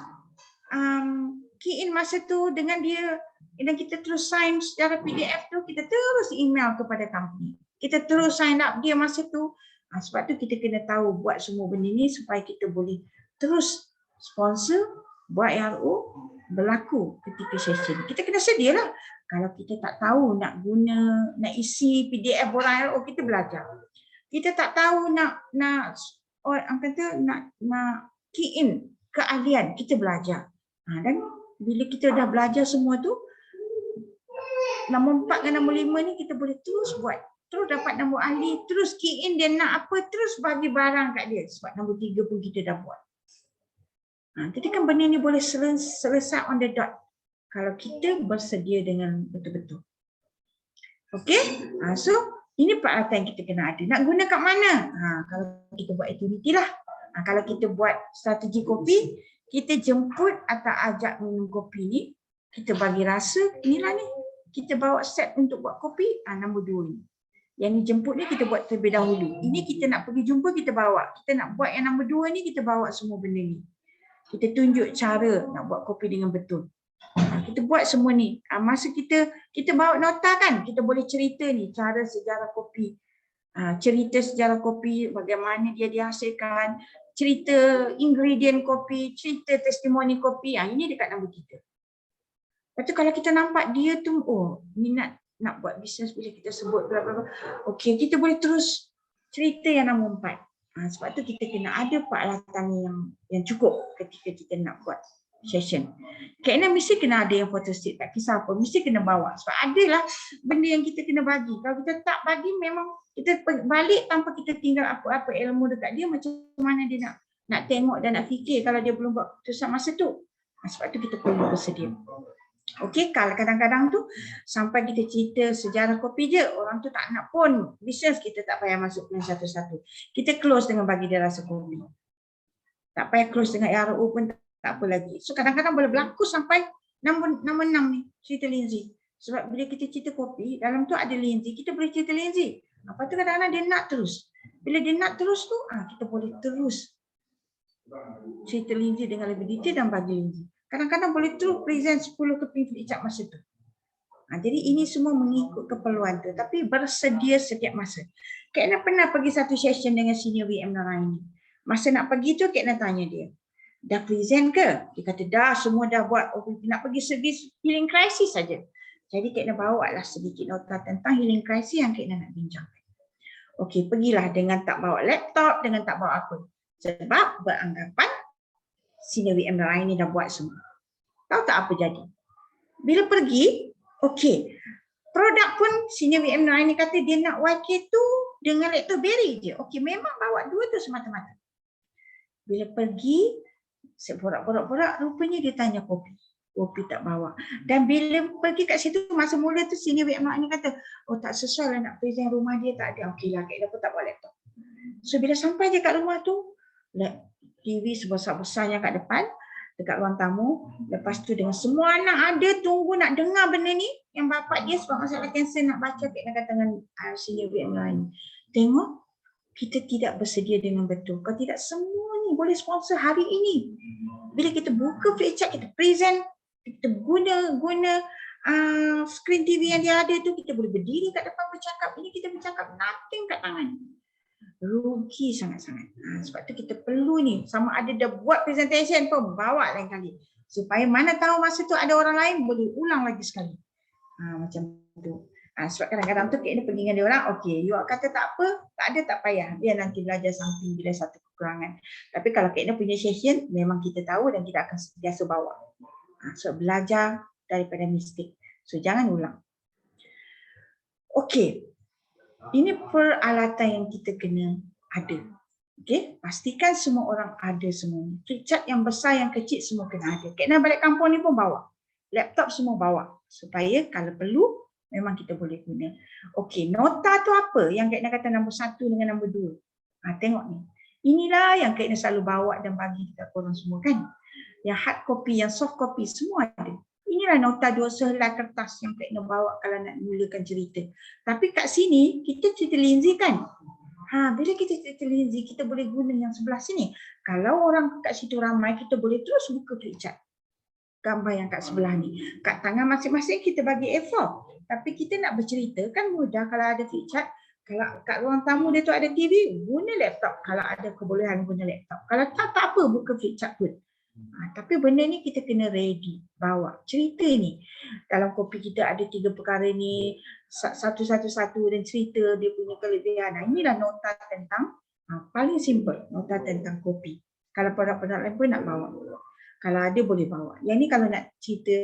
key in masa tu dengan dia dan kita terus sign secara PDF tu. Kita terus email kepada company. Kita terus sign up dia masa tu. Sebab tu kita kena tahu buat semua benda ni supaya kita boleh terus sponsor, buat RO berlaku ketika session. Kita kena sedia lah. Kalau kita tak tahu nak guna, nak isi PDF borang LO, kita belajar. Kita tak tahu nak orang kata nak key in keahlian, kita belajar. Dan bila kita dah belajar semua tu, nombor 4 dan nombor 5 ni kita boleh terus buat. Terus dapat nombor ahli, terus key in dia nak apa, terus bagi barang kat dia. Sebab nombor 3 pun kita dah buat. Jadi kan benda ni boleh selesai on the dot kalau kita bersedia dengan betul-betul. Okey? So ini peralatan yang kita kena ada. Nak guna kat mana? Kalau kita buat aktiviti lah. Kalau kita buat strategi kopi, kita jemput atau ajak minum kopi ni, kita bagi rasa, inilah ni. Kita bawa set untuk buat kopi, nombor 2 ni. Yang ni jemput ni kita buat terlebih dahulu. Ini kita nak pergi jumpa, kita bawa. Kita nak buat yang nombor 2 ni, kita bawa semua benda ni. Kita tunjuk cara nak buat kopi dengan betul. Kita buat semua ni. Masa kita bawa nota kan, kita boleh cerita ni cara sejarah kopi. Cerita sejarah kopi, bagaimana dia dihasilkan, cerita ingredient kopi, cerita testimoni kopi. Ini dekat nombor 3. Lepas tu kalau kita nampak dia tu, minat nak buat bisnes bila kita sebut bla bla bla. Okey, kita boleh terus cerita yang nombor 4. Sebab tu kita kena ada peralatan yang cukup ketika kita nak buat session. Kena mesti kena ada yang photostat, tak kisah apa, mesti kena bawa. Sebab adalah benda yang kita kena bagi. Kalau kita tak bagi, memang kita balik tanpa kita tinggal apa-apa ilmu dekat dia, macam mana dia nak tengok dan nak fikir kalau dia belum buat keputusan masa tu. Sebab tu kita perlu bersedia. Okey, kalau kadang-kadang tu sampai kita cerita sejarah kopi je, orang tu tak nak pun bisnes, kita tak payah masuk plan satu-satu. Kita close dengan bagi dia rasa kopi. Tak payah close dengan RO pun tak apa lagi. So kadang-kadang boleh berlaku sampai nombor 6 ni, cerita Lindsay. Sebab bila kita cerita kopi, dalam tu ada Lindsay, kita boleh cerita Lindsay. Lepas tu kadang-kadang dia nak terus. Bila dia nak terus tu, kita boleh terus cerita Lindsay dengan lebih detail dan bagi Lindsay. Kadang-kadang boleh terus present 10 kopi flipchart masa tu. Jadi ini semua mengikut keperluan tu. Tapi bersedia setiap masa. Kak Ina pernah pergi satu session dengan senior VM Naraini. Masa nak pergi tu Kak Ina tanya dia, dah present ke? Dia kata dah, semua dah buat. Nak pergi servis healing crisis saja. Jadi Kak Ina bawa lah sedikit nota tentang healing crisis yang Kak Ina nak bincangkan. Okey, pergilah dengan tak bawa laptop, dengan tak bawa apa. Sebab beranggapan senior VM Naraini dah buat semua. Tahu tak apa jadi? Bila pergi, okey, produk pun senior VM Naraini kata dia nak YK tu dengan laptop berry je. Okey, memang bawa 2 tu semata-mata. Bila pergi, saya borak-borak, rupanya dia tanya kopi. Kopi tak bawa. Dan bila pergi kat situ, masa mula tu senior VM Naraini kata, tak sesuai lah nak present rumah dia, tak ada. Okey lah, Kak Ina pun tak bawa laptop. So bila sampai je kat rumah tu, TV sebesar-besarnya kat depan, dekat ruang tamu. Lepas tu dengan semua anak ada tunggu nak dengar benda ni. Yang bapak dia sebab masalah kanser nak baca kata dengan senior VM lain. Tengok, kita tidak bersedia dengan betul. Kalau tidak, semua ni boleh sponsor hari ini. Bila kita buka flipchart, kita present, kita guna screen TV yang dia ada tu, kita boleh berdiri kat depan bercakap. Ini kita bercakap, nothing kat tangan. Rugi sangat-sangat. Sebab tu kita perlu ni, sama ada dah buat presentation pun, bawa lain kali. Supaya mana tahu masa tu ada orang lain, boleh ulang lagi sekali. Macam tu. Sebab kadang-kadang tu kita pergi dengan dia orang, okey, you kata tak apa, tak ada, tak payah. Dia nanti belajar something bila satu kekurangan. Tapi kalau kita punya session, memang kita tahu dan kita akan biasa bawa. So belajar daripada mistik. So jangan ulang. Okey. Ini peralatan yang kita kena ada. Okey, pastikan semua orang ada semua. Flipchart yang besar, yang kecil semua kena ada. Kena balik kampung ni pun bawa. Laptop semua bawa. Supaya kalau perlu, memang kita boleh guna. Okey, nota tu apa? Yang Kak Ina kata nombor 1 dengan nombor 2. Tengok ni. Inilah yang Kak Ina selalu bawa dan bagi dekat korang semua kan. Yang hard copy, yang soft copy, semua ada. Inilah nota 2 sehelai kertas yang Kak Ina bawa kalau nak mulakan cerita. Tapi kat sini, kita cerita Lindsay kan? Bila kita cerita Lindsay, kita boleh guna yang sebelah sini. Kalau orang kat situ ramai, kita boleh terus buka flipchart. Gambar yang kat sebelah ni. Kat tangan masing-masing kita bagi A4. Tapi kita nak bercerita kan mudah kalau ada flipchart. Kalau kat ruang tamu dia tu ada TV, guna laptop. Kalau ada kebolehan guna laptop. Kalau tak apa, buka flipchart pun. Tapi benda ni kita kena ready bawa cerita ni. Dalam kopi kita ada 3 perkara ni, satu-satu dan cerita dia punya kelebihan. Inilah nota tentang paling simple, nota tentang kopi. Kalau produk-produk lain pun nak bawa. Kalau ada boleh bawa. Yang ni kalau nak cerita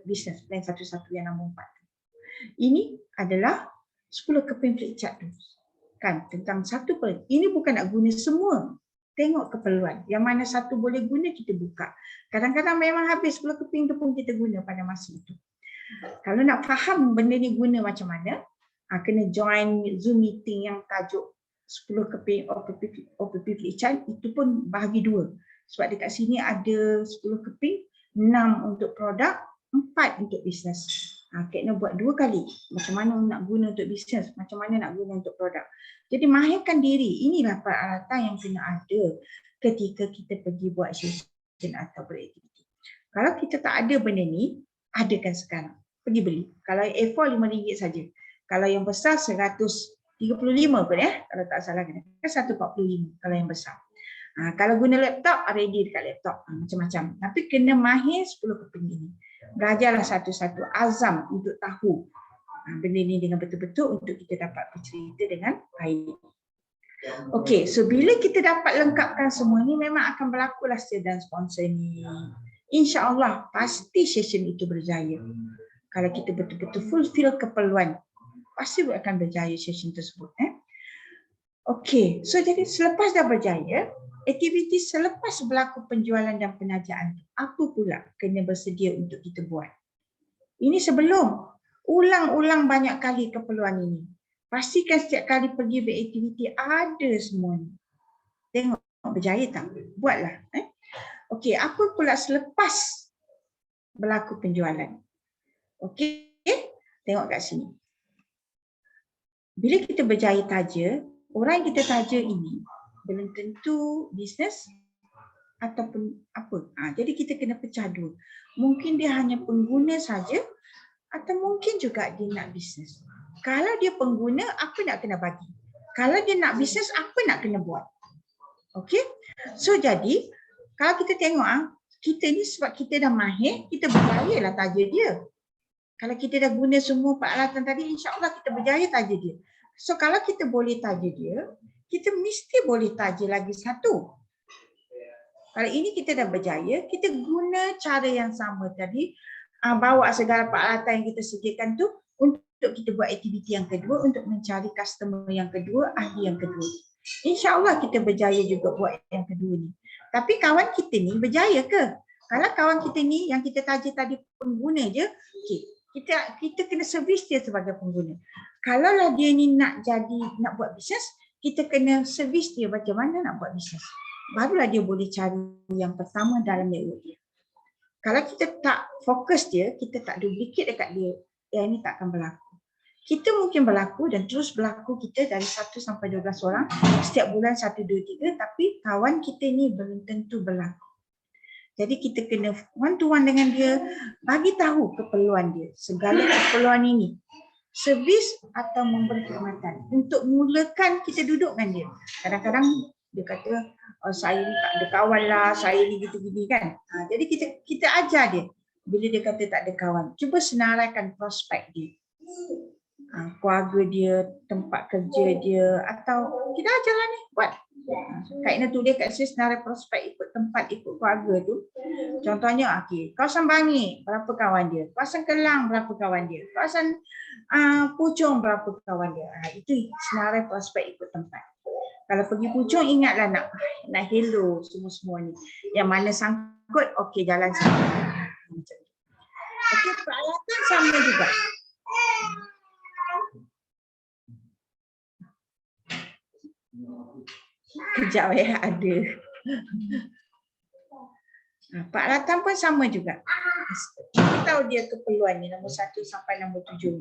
business plan satu-satu yang nombor 4. Ini adalah 10 keping flip chart tu. Kan tentang satu per. Ini bukan nak guna semua. Tengok keperluan. Yang mana satu boleh guna kita buka. Kadang-kadang memang habis 10 keping tu pun kita guna pada masa itu. Kalau nak faham benda ni guna macam mana, kena join Zoom meeting yang tajuk 10 keping OPP flip chart, itu pun bahagi 2. Sebab dekat sini ada 10 keping, 6 untuk produk, 4 untuk bisnes. Kena buat 2 kali. Macam mana nak guna untuk bisnes, macam mana nak guna untuk produk. Jadi mahirkan diri, inilah peralatan yang kena ada ketika kita pergi buat session atau beraktiviti. Kalau kita tak ada benda ni, adakan sekarang. Pergi beli. Kalau A4 RM5 saja. Kalau yang besar 135 pun kalau tak salah kena. 145 kalau yang besar. Kalau guna laptop, ready dekat laptop. Macam-macam. Tapi kena mahir 10 keping ini. Belajarlah satu-satu, azam untuk tahu benda ni dengan betul-betul untuk kita dapat bercerita dengan baik. Okey, so bila kita dapat lengkapkan semua ni, memang akan berlakulah sale dan sponsor ni. InsyaAllah pasti session itu berjaya. Kalau kita betul-betul fulfill keperluan, pasti akan berjaya session tersebut. Okey, so jadi selepas dah berjaya, aktiviti selepas berlaku penjualan dan penajaan, apa pula kena bersedia untuk kita buat? Ini sebelum, ulang-ulang banyak kali keperluan ini. Pastikan setiap kali pergi beraktiviti ada semua ni. Tengok berjaya tak? Buatlah. Okey, apa pula selepas berlaku penjualan? Okey, tengok kat sini. Bila kita berjaya taja, orang yang kita taja ini belum tentu bisnes ataupun apa. Jadi kita kena pecah dua. Mungkin dia hanya pengguna saja atau mungkin juga dia nak bisnes. Kalau dia pengguna, apa nak kena bagi? Kalau dia nak bisnes, apa nak kena buat? Okey? So jadi, kalau kita tengok, kita ni sebab kita dah mahir, kita berjaya lah taja dia. Kalau kita dah guna semua peralatan tadi, insya-Allah kita berjaya taja dia. So kalau kita boleh taja dia, kita mesti boleh taja lagi satu. Kalau ini kita dah berjaya, kita guna cara yang sama tadi, bawa segala peralatan yang kita sediakan tu untuk kita buat aktiviti yang kedua, untuk mencari customer yang kedua, ahli yang kedua. InsyaAllah kita berjaya juga buat yang kedua ni. Tapi kawan kita ni berjaya ke? Kalau kawan kita ni yang kita taja tadi pengguna je, okay, kita kena servis dia sebagai pengguna. Kalaulah dia ni nak buat bisnes, kita kena servis dia macam mana nak buat bisnes. Barulah dia boleh cari yang pertama dalam network dia. Kalau kita tak fokus dia, kita tak duplicate dekat dia, yang ini tak akan berlaku. Kita mungkin berlaku dan terus berlaku kita dari 1 sampai 12 orang, setiap bulan 1, 2, 3, tapi kawan kita ni belum tentu berlaku. Jadi kita kena one to one dengan dia, bagi tahu keperluan dia, segala keperluan ini. Servis atau memberi perkhidmatan. Untuk mulakan kita duduk dengan dia. Kadang-kadang dia kata, saya ni tak ada kawan lah, saya ni gitu-gini kan. Jadi kita ajar dia. Bila dia kata tak ada kawan, cuba senaraikan prospek dia. Keluarga dia, tempat kerja dia, atau kita ajarlah ni buat. Kak Ina tulis kat sini senarai prospek ikut tempat, ikut keluarga tu. Contohnya, kawasan Bangi, berapa kawan dia? Kawasan Kelang, berapa kawan dia? Kawasan Puchong, berapa kawan dia? Itu senarai prospek ikut tempat. Kalau pergi Puchong, ingatlah nak hello semua-semua ni. Yang mana sangkut, okey jalan sana. Okey, peralatan sama juga. Kejap ada. Peralatan pun sama juga. Kita tahu dia keperluan ni nombor 1 sampai nombor 7.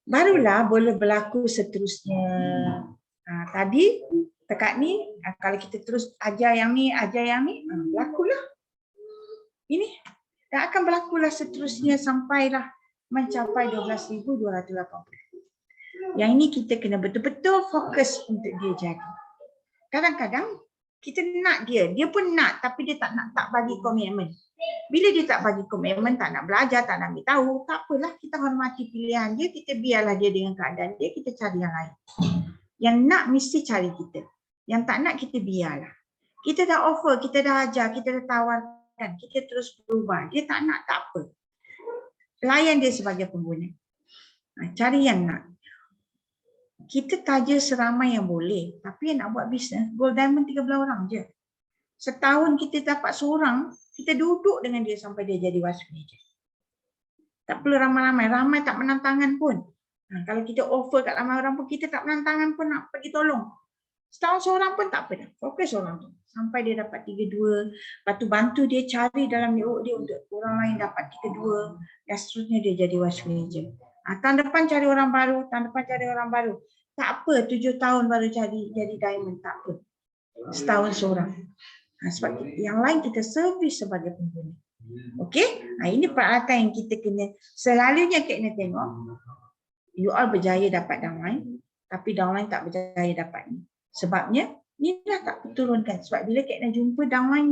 Barulah boleh berlaku seterusnya. Tadi dekat ni, kalau kita terus ajar yang ni, berlakulah. Ini dan akan berlakulah seterusnya sampailah mencapai 12,280. Yang ini kita kena betul-betul fokus untuk dia jaga. Kadang-kadang Kita nak dia pun nak tapi dia tak bagi komitmen. Bila dia tak bagi komitmen, tak nak belajar, tak nak ambil tahu, tak apalah, kita hormati pilihan dia, kita biarlah dia dengan keadaan dia, kita cari yang lain. Yang nak mesti cari kita. Yang tak nak kita biarlah. Kita dah offer, kita dah ajar, kita dah tawarkan, kita terus berubah. Dia tak nak, tak apa. Layan dia sebagai pengguna. Cari yang nak. Kita taja seramai yang boleh, tapi yang nak buat bisnes, Gold Diamond 13 orang je. Setahun kita dapat seorang, kita duduk dengan dia sampai dia jadi vice manager. Tak perlu ramai-ramai, ramai tak menantangan pun. Kalau kita offer kat ramai orang pun, kita tak menantangan pun nak pergi tolong. Setahun seorang pun tak apa dah, fokus orang tu. Sampai dia dapat 3-2, lepas tu bantu dia cari dalam network dia untuk orang lain dapat 3-2, dan seterusnya dia jadi vice manager. Tahun depan cari orang baru, tahun depan cari orang baru. Tak apa, 7 tahun baru jadi diamond, tak apa. Setahun seorang. Sebab yang lain kita servis sebagai pengguna. Okey? Ini peralatan yang kita kena, selalunya kita kena tengok. You all berjaya dapat downline, tapi downline tak berjaya dapat ni. Sebabnya, ni dah tak diturunkan. Sebab bila Kak Ina jumpa downline,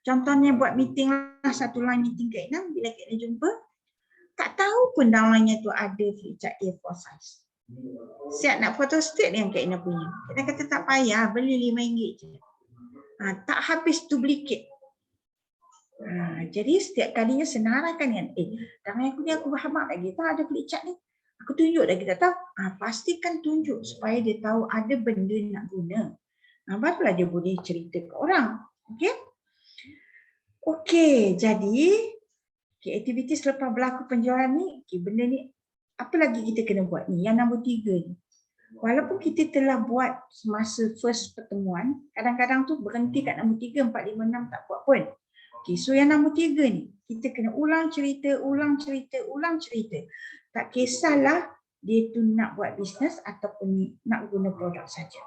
contohnya buat meeting lah, satu line meeting Kak Ina, bila Kak Ina jumpa, tak tahu pun downline-nya tu ada flipchart A4 size. Siap nak photostat yang Kak Ina punya. Kak Ina kata tak payah, beli RM5 je. Tak habis duplicate. Jadi setiap kalinya senaraikan kan, downline aku ni aku faham lagi, tak ada flipchart ni. Aku tunjuk dah, kita tahu. Pastikan tunjuk supaya dia tahu ada benda nak guna. Barulah dia boleh cerita ke orang. Okey? Okey, jadi aktiviti selepas berlaku penjualan ni, benda ni, apa lagi kita kena buat ni? Yang nombor 3 ni. Walaupun kita telah buat semasa first pertemuan, kadang-kadang tu berhenti kat nombor 3, 4, 5, 6 tak buat pun. Okay, so yang nombor 3 ni, kita kena ulang cerita. Tak kisahlah dia tu nak buat bisnes ataupun nak guna produk saja.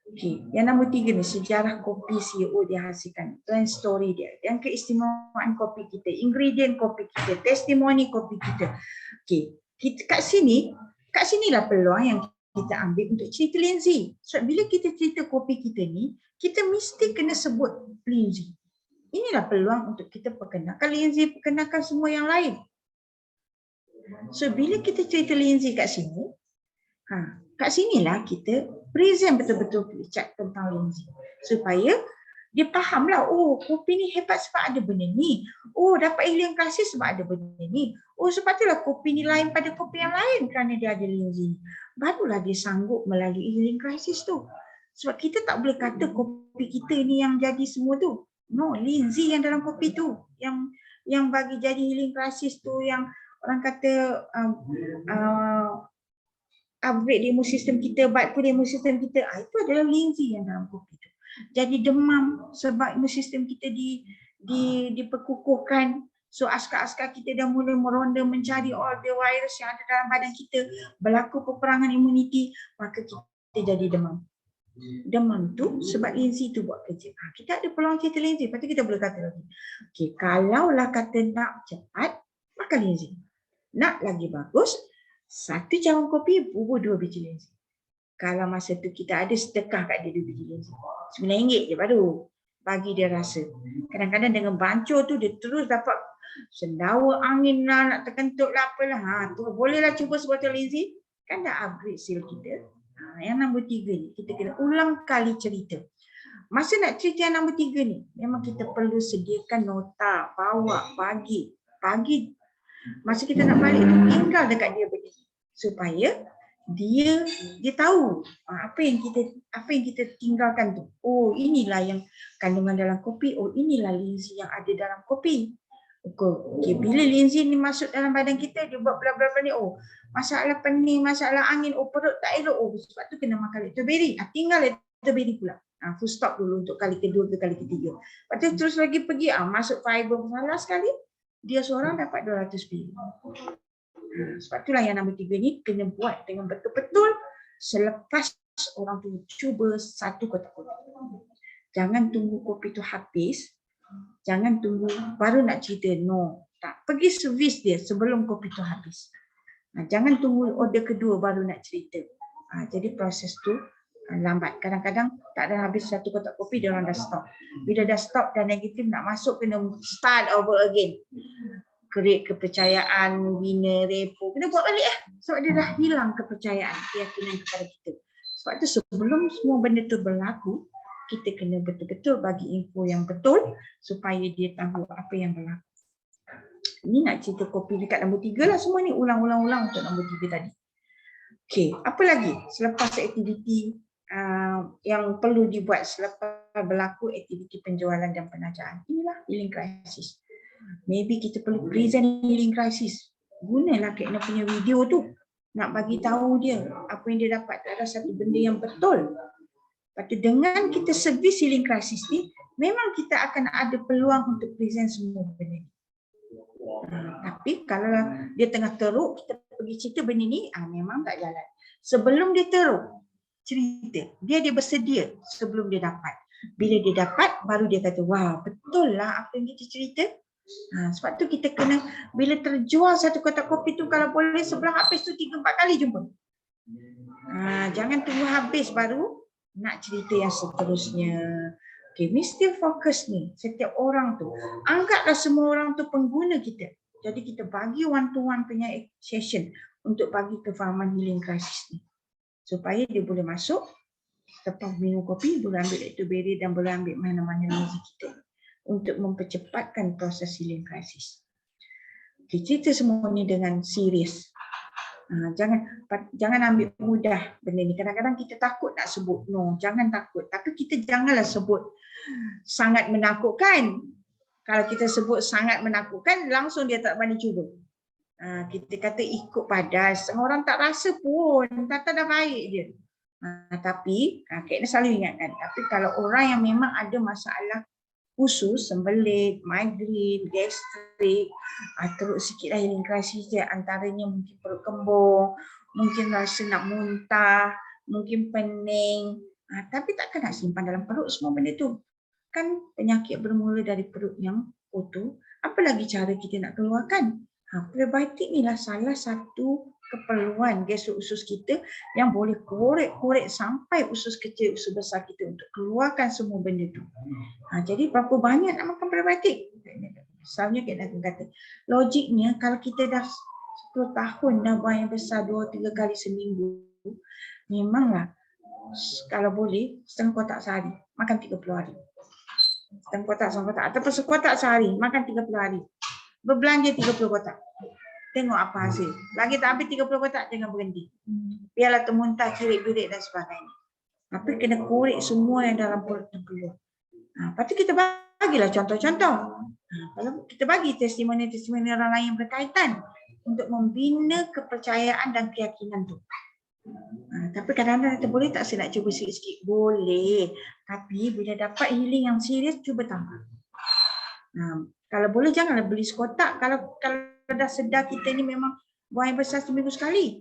Okay, yang nombor 3 ni, sejarah kopi CEO dia hasilkan, brand story dia, yang keistimewaan kopi kita, ingredient kopi kita, testimoni kopi kita. Okay, kat sinilah peluang yang kita ambil untuk cerita Lindsay. So bila kita cerita kopi kita ni, kita mesti kena sebut Lindsay. Inilah peluang untuk kita perkenalkan Lindsay, perkenalkan semua yang lain. So bila kita cerita Lindsay kat sini, kat sinilah kita present betul-betul flipchart tentang Lindsay. Supaya dia fahamlah, oh kopi ni hebat sebab ada benda ni. Oh dapat healing crisis sebab ada benda ni. Oh sepatutlah kopi ni lain pada kopi yang lain kerana dia ada Lindsay. Barulah dia sanggup melalui healing crisis tu. Sebab kita tak boleh kata kopi kita ni yang jadi semua tu. No, Lindsay yang dalam kopi tu. Yang bagi jadi healing crisis tu, yang orang kata upgrade imun sistem kita, baik pun imun sistem kita, itu adalah Lindsay yang dalam kopi tu. Jadi demam sebab imun sistem kita diperkukuhkan. So askar-askar kita dah mula meronda mencari all the virus yang ada dalam badan kita, berlaku peperangan imuniti, maka kita jadi demam. Demam tu sebab Lindsay tu buat kerja. Kita ada peluang cerita Lindsay, lepas tu kita boleh kata lagi. Okay, kalaulah kata nak cepat, makan Lindsay. Nak lagi bagus, 1 cawan kopi bubur 2 biji Lindsay. Kalau masa tu kita ada sedekah kat dia 2 biji Lindsay. RM9 je baru bagi dia rasa. Kadang-kadang dengan bancur tu dia terus dapat sendawa angin lah, nak terkentut lah apalah. Tu bolehlah cuba sebotol Lindsay. Kan dah upgrade sel kita. Yang nombor 3 ni, kita kena ulang kali cerita. Masa nak cerita yang nombor 3 ni, memang kita perlu sediakan nota, bawa, bagi. Masa kita nak balik tu, tinggal dekat dia berdiri. Supaya dia tahu apa yang kita tinggalkan tu. Oh, inilah yang kandungan dalam kopi. Oh, inilah Lindsay yang ada dalam kopi. Okay, bila Lindsay ni masuk dalam badan kita, dia buat bla-bla-bla ni. Oh, masalah pening, masalah angin, oh perut tak elok. Oh, sebab tu kena makan elderberry. Tinggal elderberry pula. Full stop dulu untuk kali kedua ke kali ketiga. Lepas tu terus lagi pergi, masuk fiber masalah sekali. Dia seorang dapat 200 piring. Sebab itulah yang nombor 3 ni kena buat dengan betul-betul selepas orang tu cuba 1 kotak kopi. Jangan tunggu kopi tu habis. Jangan tunggu baru nak cerita. No. Tak. Pergi servis dia sebelum kopi tu habis. Jangan tunggu order kedua baru nak cerita. Jadi proses tu lambat. Kadang-kadang tak ada habis satu kotak kopi, dia orang dah stop. Bila dah stop dan negatif nak masuk, kena start over again. Create kepercayaan, bina repo, kena buat balik sebab dia dah hilang kepercayaan, keyakinan kepada kita. Sebab tu sebelum semua benda tu berlaku, kita kena betul-betul bagi info yang betul supaya dia tahu apa yang berlaku. Ini nak cerita kopi dekat nombor 3 lah semua ni, ulang-ulang untuk nombor 3 tadi. Okey, apa lagi selepas aktiviti yang perlu dibuat selepas berlaku aktiviti penjualan dan penajaan? Inilah healing crisis. Maybe kita perlu present healing crisis. Gunalah Kak Ina punya video tu. Nak bagi tahu dia apa yang dia dapat. Ada satu benda yang betul. Lepas tu dengan kita servis healing crisis ni, memang kita akan ada peluang untuk present semua benda ni. Tapi kalau dia tengah teruk, kita pergi cerita benda ni, memang tak jalan. Sebelum dia teruk, cerita. Dia bersedia sebelum dia dapat. Bila dia dapat, baru dia kata, wah betul lah apa yang kita cerita. Sebab tu kita kena, bila terjual satu kotak kopi tu, kalau boleh sebelum habis tu 3-4 kali jumpa. Jangan tunggu habis baru nak cerita yang seterusnya. Okay, mesti fokus ni setiap orang tu. Anggaplah semua orang tu pengguna kita. Jadi kita bagi one to one punya session untuk bagi kefahaman healing crisis ni. Supaya dia boleh masuk, lepas minum kopi, boleh ambil Ectoberry dan boleh ambil mana-mana energi kita untuk mempercepatkan proses healing crisis. Okay, cerita semua ni dengan serius. Jangan ambil mudah benda ni. Kadang-kadang kita takut nak sebut. No, jangan takut. Tapi kita janganlah sebut sangat menakutkan. Kalau kita sebut sangat menakutkan, langsung dia tak berani cuba. Kita kata ikut padas. Orang tak rasa pun. Kata dah baik je. Tapi, Kak Ina selalu ingatkan. Tapi kalau orang yang memang ada masalah khusus, sembelit, migraine, gastrik, teruk sikit lah healing crisis dia, antaranya mungkin perut kembung, mungkin rasa nak muntah, mungkin pening, tapi takkan nak simpan dalam perut semua benda tu. Kan penyakit bermula dari perut yang kotor, apa lagi cara kita nak keluarkan? Prebiotik ni lah salah satu keperluan gas usus kita yang boleh korek-korek sampai usus kecil, usus besar kita untuk keluarkan semua benda tu. Jadi berapa banyak nak makan prebiotik? Misalnya kita kata, logiknya kalau kita dah 10 tahun dah buang yang besar 2-3 kali seminggu, memanglah kalau boleh setengah kotak sehari, makan 30 hari. Setengah kotak ataupun sekotak sehari, makan 30 hari. Berbelanja 30 kotak. Tengok apa hasil. Lagi tak habis 30 kotak, jangan berhenti. Biarlah termuntah, cirit-birit dan sebagainya. Tapi kena korek semua yang dalam perut tu keluar. Lepas tu kita bagilah contoh-contoh. Kalau kita bagi testimoni-testimoni orang lain berkaitan untuk membina kepercayaan dan keyakinan tu. Tapi kadang-kadang kita boleh tak saya nak cuba sikit-sikit? Boleh. Tapi bila dapat healing yang serius, cuba tambah. Kalau boleh janganlah beli sekotak. Kalau dah sedar kita ni memang buang air besar seminggu sekali,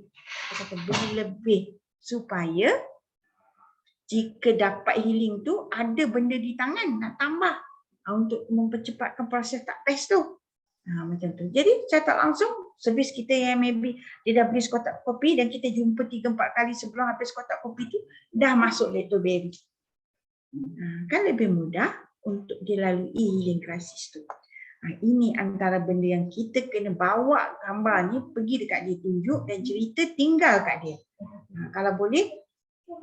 kita beli lebih supaya jika dapat healing tu ada benda di tangan nak tambah untuk mempercepatkan proses tak pes tu. Macam tu. Jadi catat langsung servis kita yang maybe dia dah beli sekotak kopi dan kita jumpa 3-4 kali sebelum habis kotak kopi tu dah masuk Ectoberry. Kan lebih mudah untuk dilalui healing crisis tu. Ini antara benda yang kita kena bawa gambar ni pergi dekat dia, tunjuk dan cerita, tinggal kat dia. Kalau boleh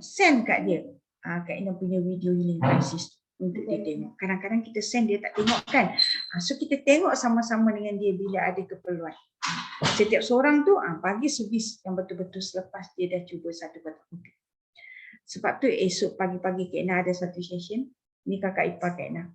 send kat dia. Kak Ina punya video healing crisis untuk dia tengok. Kadang-kadang kita send dia tak tengok kan. So kita tengok sama-sama dengan dia bila ada keperluan. Setiap seorang tu bagi servis yang betul-betul selepas dia dah cuba satu kotak kopi. Sebab tu esok pagi-pagi Kak Ina ada satu session. Ni kakak ipar Kak Ina.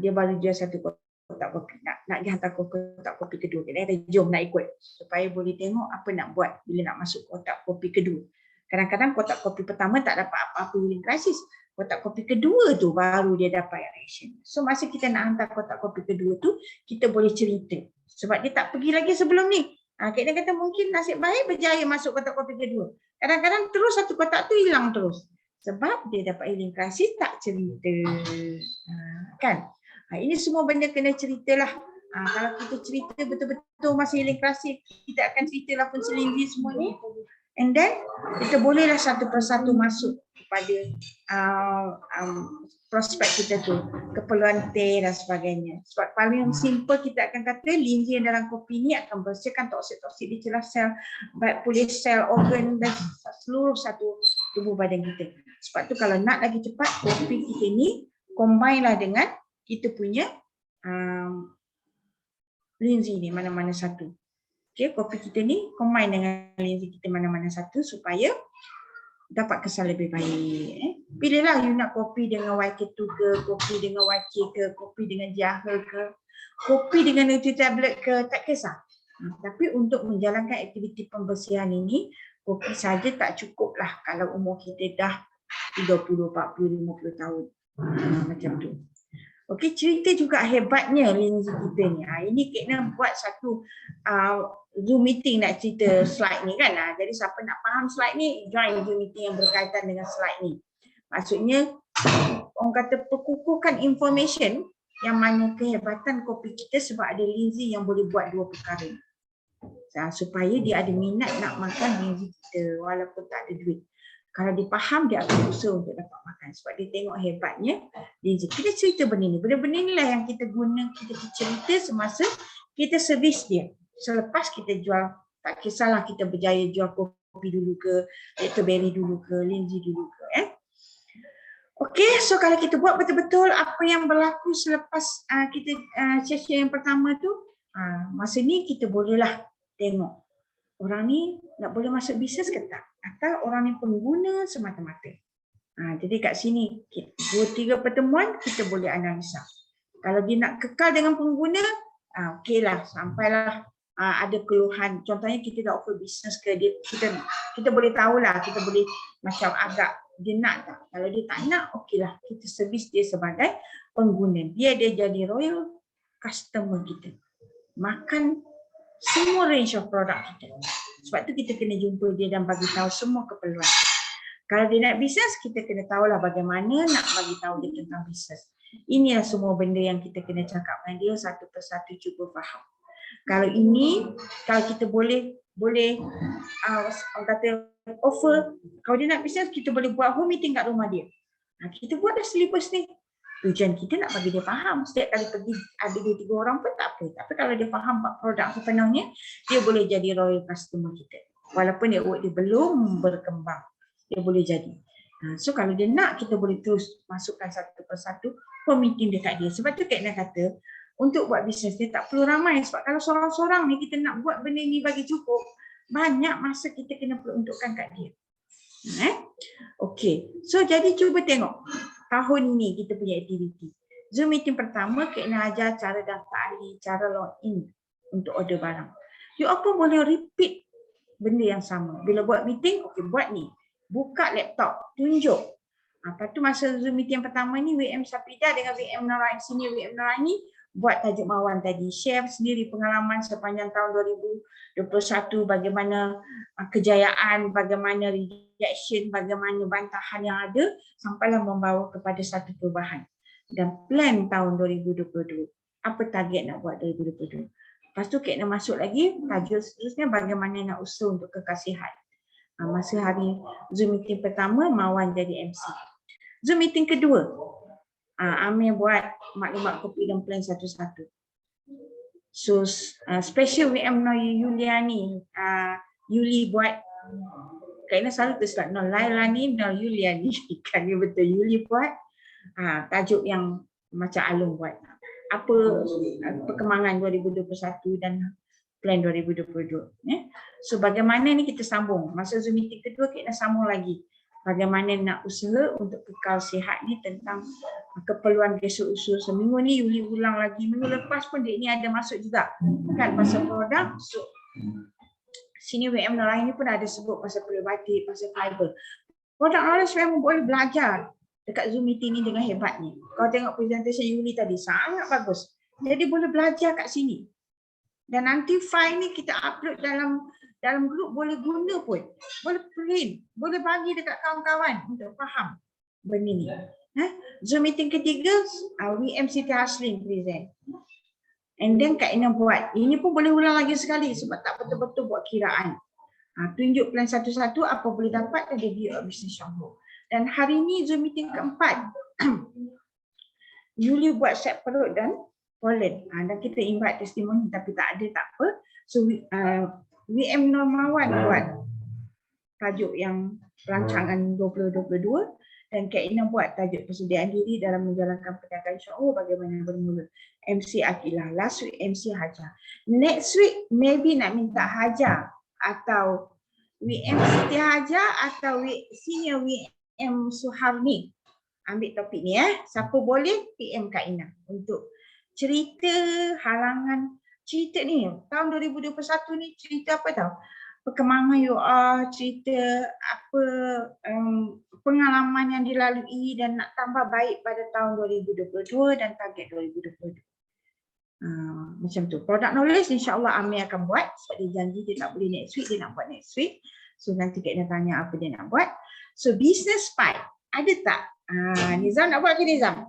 Dia baru jual satu kotak kopi. Nak hantar kotak kopi kedua. Kita kata jom nak ikut. Supaya boleh tengok apa nak buat bila nak masuk kotak kopi kedua. Kadang-kadang kotak kopi pertama tak dapat apa-apa healing crisis. Kotak kopi kedua tu baru dia dapat reaction. So masa kita nak hantar kotak kopi kedua tu, kita boleh cerita. Sebab dia tak pergi lagi sebelum ni. Kita kata mungkin nasib baik berjaya masuk kotak kopi kedua. Kadang-kadang terus satu kotak tu hilang terus. Sebab dia dapat healing crisis tak cerita. Kan? Ini semua benda kena ceritalah. Kalau kita cerita betul-betul masa healing crisis, kita akan cerita lah pun selindri semua ni. And then kita bolehlah satu persatu masuk kepada prospek kita tu, keperluan teh dan sebagainya. Sebab paling simple kita akan kata linzi yang dalam kopi ni akan bersihkan toksik-toksik di celah sel, baik pulih sel, organ dan seluruh satu tubuh badan kita. Sebab tu kalau nak lagi cepat, kopi kita ni combine lah dengan kita punya linzi ni mana-mana satu. Okay, kopi kita ni combine dengan linzi kita mana-mana satu supaya dapat kesan lebih baik. Pilihlah you nak kopi dengan YK2 ke, kopi dengan YK ke, kopi dengan Jahe ke, kopi dengan Nutri Tablet ke, tak kisah. Tapi untuk menjalankan aktiviti pembersihan ini, kopi saja tak cukup lah kalau umur kita dah 30, 40, 50 tahun. Macam tu. Okey, cerita juga hebatnya linzi kita ni. Ini kena buat satu Zoom meeting nak cerita slide ni kan. Jadi siapa nak faham slide ni, join Zoom meeting yang berkaitan dengan slide ni. Maksudnya, orang kata perkukuhkan information yang mana kehebatan kopi kita sebab ada linzi yang boleh buat dua perkara. Supaya dia ada minat nak makan linzi kita walaupun tak ada duit. Kalau dia faham, dia akan usaha untuk dapat makan. Sebab dia tengok hebatnya linzi. Kita cerita benda ni. Benda-benda inilah yang kita guna, kita cerita semasa kita servis dia. Selepas kita jual, tak kisahlah kita berjaya jual kopi dulu ke, strawberry dulu ke, linzi dulu ke. Okey, so kalau kita buat betul-betul apa yang berlaku selepas kita sesi yang pertama tu, masa ni kita bolehlah tengok orang ni nak boleh masuk bisnes ke tak? Atau orang ni pengguna semata-mata. Jadi kat sini, 2-3 pertemuan kita boleh analisa. Kalau dia nak kekal dengan pengguna, okeylah, sampailah ada keluhan. Contohnya kita dah offer bisnes ke dia, kita boleh tahulah, kita boleh macam agak dia nak tak. Kalau dia tak nak, okeylah, kita servis dia sebagai pengguna. Dia jadi royal customer kita. Makan semua range of produk kita. Sebab tu kita kena jumpa dia dan bagi tahu semua keperluan. Kalau dia nak bisnes, kita kena tahulah bagaimana nak bagi tahu dia tentang bisnes. Inilah semua benda yang kita kena cakap dengan dia satu persatu, cuba faham. Kalau ini, kalau kita boleh orang kata offer, kalau dia nak bisnes, kita boleh buat home meeting kat rumah dia. Kita buat dah syllabus ni. Tujuan kita nak bagi dia faham. Setiap kali pergi ada 2-3 orang pun tak apa. Tapi kalau dia faham produk sepenuhnya, dia boleh jadi royal customer kita. Walaupun network dia belum berkembang, dia boleh jadi. So kalau dia nak, kita boleh terus masukkan satu persatu meeting dekat dia. Sebab tu Kak Ina kata, untuk buat bisnes dia tak perlu ramai. Sebab kalau seorang-seorang ni kita nak buat benda ni bagi cukup, banyak masa kita kena peruntukkan kat dia. Okey, so jadi cuba tengok. Tahun ini kita punya aktiviti. Zoom meeting pertama, Kak Ina ajar cara daftar ahli, cara login untuk order barang. You pun boleh repeat benda yang sama. Bila buat meeting, okey buat ni. Buka laptop, tunjuk. Lepas tu masa Zoom meeting pertama ni, WM Sapida dengan WM Narain sini, WM Narain ni buat tajuk mawan tadi. Share sendiri pengalaman sepanjang tahun 2021, bagaimana kejayaan, bagaimana rejection, bagaimana bantahan yang ada sampailah membawa kepada satu perubahan. Dan plan tahun 2022. Apa target nak buat 2022. Lepas tu Kak nak masuk lagi, tajuk seterusnya bagaimana nak usaha untuk kekal sihat. Masa hari Zoom meeting pertama, Mawan jadi MC. Zoom meeting kedua, Amir buat maklumat kopi dan plan satu-satu. So special WM Yuliani, Yuli buat, kayaknya selalu tersilap, Lailani Yuliani, kan dia betul, Yuli buat tajuk yang macam Alung buat. Apa perkembangan 2021 dan plan 2022. So bagaimana ni kita sambung. Masa Zoom meeting kedua kita sambung lagi. Bagaimana nak usaha untuk kekal sihat ni tentang keperluan desur-usur. Seminggu ni Yuli ulang lagi. Minggu lepas pun dia ni ada masuk juga. Kan pasal produk. So sini WM Narain ni pun ada sebut pasal probiotik, pasal fiber. Produk knowledge memang boleh belajar dekat Zoom meeting ni dengan hebatnya. Kau tengok presentation Yuli tadi sangat bagus. Jadi boleh belajar kat sini. Dan nanti file ni kita upload dalam grup, boleh guna pun. Boleh print, boleh bagi dekat kawan-kawan untuk faham benda ni. Zoom meeting ketiga, WM Siti Haslin present. And then Kak Ina buat. Ini pun boleh ulang lagi sekali sebab tak betul-betul buat kiraan. Tunjuk plan satu-satu apa boleh dapat dan review of business Syahro. Dan hari ni Zoom meeting keempat. Yuli buat set perut dan pollen. Dan kita invite testimoni tapi tak ada, tak apa. So WM Normawan buat tajuk yang rancangan 2022 dan Kak Ina buat tajuk persediaan diri dalam menjalankan perniagaan Syahro bagaimana bermula. MC Akilah, last week MC Hajar. Next week maybe nak minta Hajar atau WM Siti Hajar atau senior WM Suharni ambil topik ni siapa boleh PM Kak Ina untuk cerita halangan, cerita ni tahun 2021 ni cerita apa tahu? Perkembangan UR, cerita apa pengalaman yang dilalui dan nak tambah baik pada tahun 2022 dan target 2022. Macam tu. Product knowledge insya-Allah Amir akan buat sebab dia janji dia tak boleh next week, dia nak buat next week. So nanti Kak Ina tanya apa dia nak buat. So business spy ada tak? Nizam nak buat ke Nizam?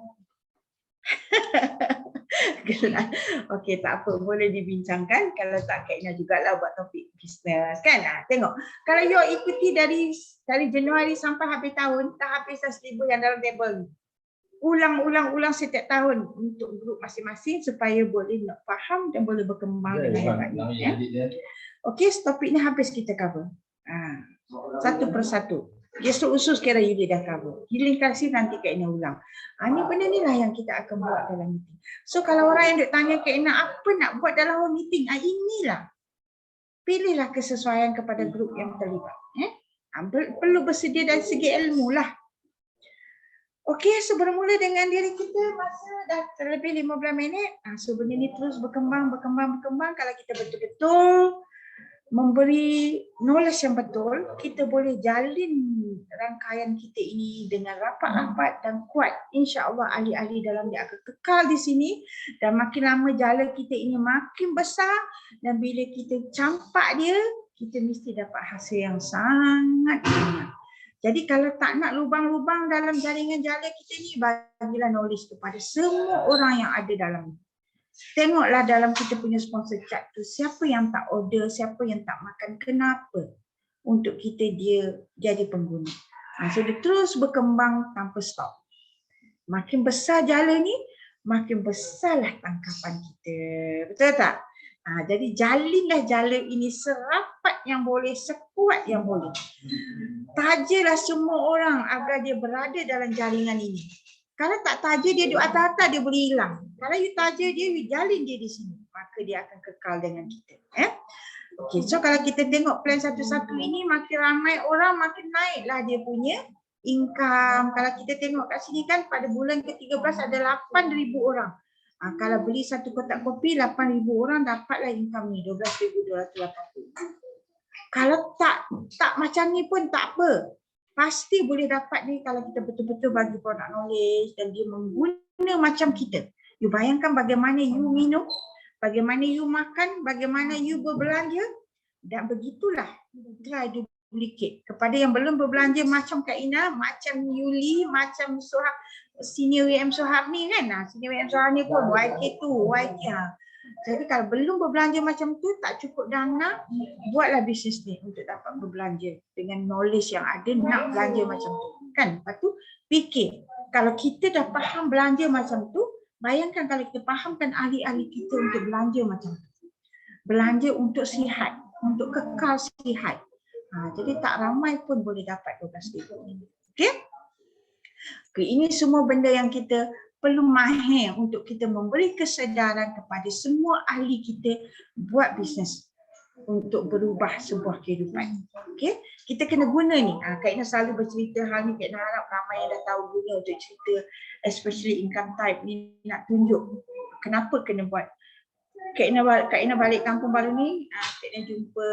Okey, tak apa, boleh dibincangkan. Kalau tak Kak Ina jugalah buat topik business kan. Tengok, kalau you ikuti dari Januari sampai habis tahun, tak habis 1,000 yang dalam table ni. Ulang setiap tahun untuk grup masing-masing supaya boleh nak faham dan boleh berkembang dengan baik. Okey, topik ni habis kita cover. Satu persatu. Usus kira Yuli dah cover. Healing kasih nanti Kak Ina ulang. Ni benda ni lah yang kita akan buat dalam meeting. So kalau orang yang duk tanya Kak Ina apa nak buat dalam meeting, inilah. Pilihlah kesesuaian kepada grup yang terlibat. Perlu bersedia dari segi ilmu lah. Okey, so bermula dengan diri kita masa dah terlebih 15 minit. So benda ni terus berkembang. Kalau kita betul-betul memberi knowledge yang betul, kita boleh jalin rangkaian kita ini dengan rapat-rapat dan kuat. InsyaAllah ahli-ahli dalam dia akan kekal di sini dan makin lama jala kita ini makin besar dan bila kita campak dia, kita mesti dapat hasil yang sangat banyak. Jadi kalau tak nak lubang-lubang dalam jaringan jala kita ni, bagilah knowledge kepada semua orang yang ada dalam ni. Tengoklah dalam kita punya sponsor chat tu, siapa yang tak order, siapa yang tak makan, kenapa untuk kita dia jadi pengguna. So dia terus berkembang tanpa stop. Makin besar jala ni, makin besarlah tangkapan kita. Betul tak? Jadi jalinlah jala ini serapat yang boleh, sekuat yang boleh. Tajalah semua orang agar dia berada dalam jaringan ini. Kalau tak taja dia duduk atas-atas, dia boleh hilang. Kalau you taja dia, you jalin dia di sini, maka dia akan kekal dengan kita. Okay, so kalau kita tengok plan satu-satu ini, makin ramai orang, makin naiklah dia punya income. Kalau kita tengok kat sini kan, pada bulan ke-13 ada 8,000 orang. Kalau beli satu kotak kopi, 8,000 orang dapatlah income ni, 12,280. Kalau tak macam ni pun tak apa. Pasti boleh dapat ni kalau kita betul-betul bagi product knowledge dan dia mengguna macam kita. You bayangkan bagaimana you minum, bagaimana you makan, bagaimana you berbelanja dan begitulah try duplicate. Kepada yang belum berbelanja macam Kak Ina, macam Yuli, macam senior WM Suharni kan. Senior WM Suharni pun YK tu, YK. Jadi kalau belum berbelanja macam tu, tak cukup dana, buatlah bisnes ni untuk dapat berbelanja dengan knowledge yang ada, nak belanja macam tu. Kan? Lepas tu fikir, kalau kita dah faham belanja macam tu, bayangkan kalau kita fahamkan ahli-ahli kita untuk belanja macam tu. Belanja untuk sihat, untuk kekal sihat. Jadi tak ramai pun boleh dapat 12,000. Okey? Okay, ini semua benda yang kita perlu mahir untuk kita memberi kesedaran kepada semua ahli kita buat bisnes untuk berubah sebuah kehidupan. Okey, kita kena guna ni. Kak Ina selalu bercerita hal ni, Kak Ina harap ramai yang dah tahu guna untuk cerita, especially income type ni, nak tunjuk kenapa kena buat. Kak Ina balik kampung baru ni, Kak Ina jumpa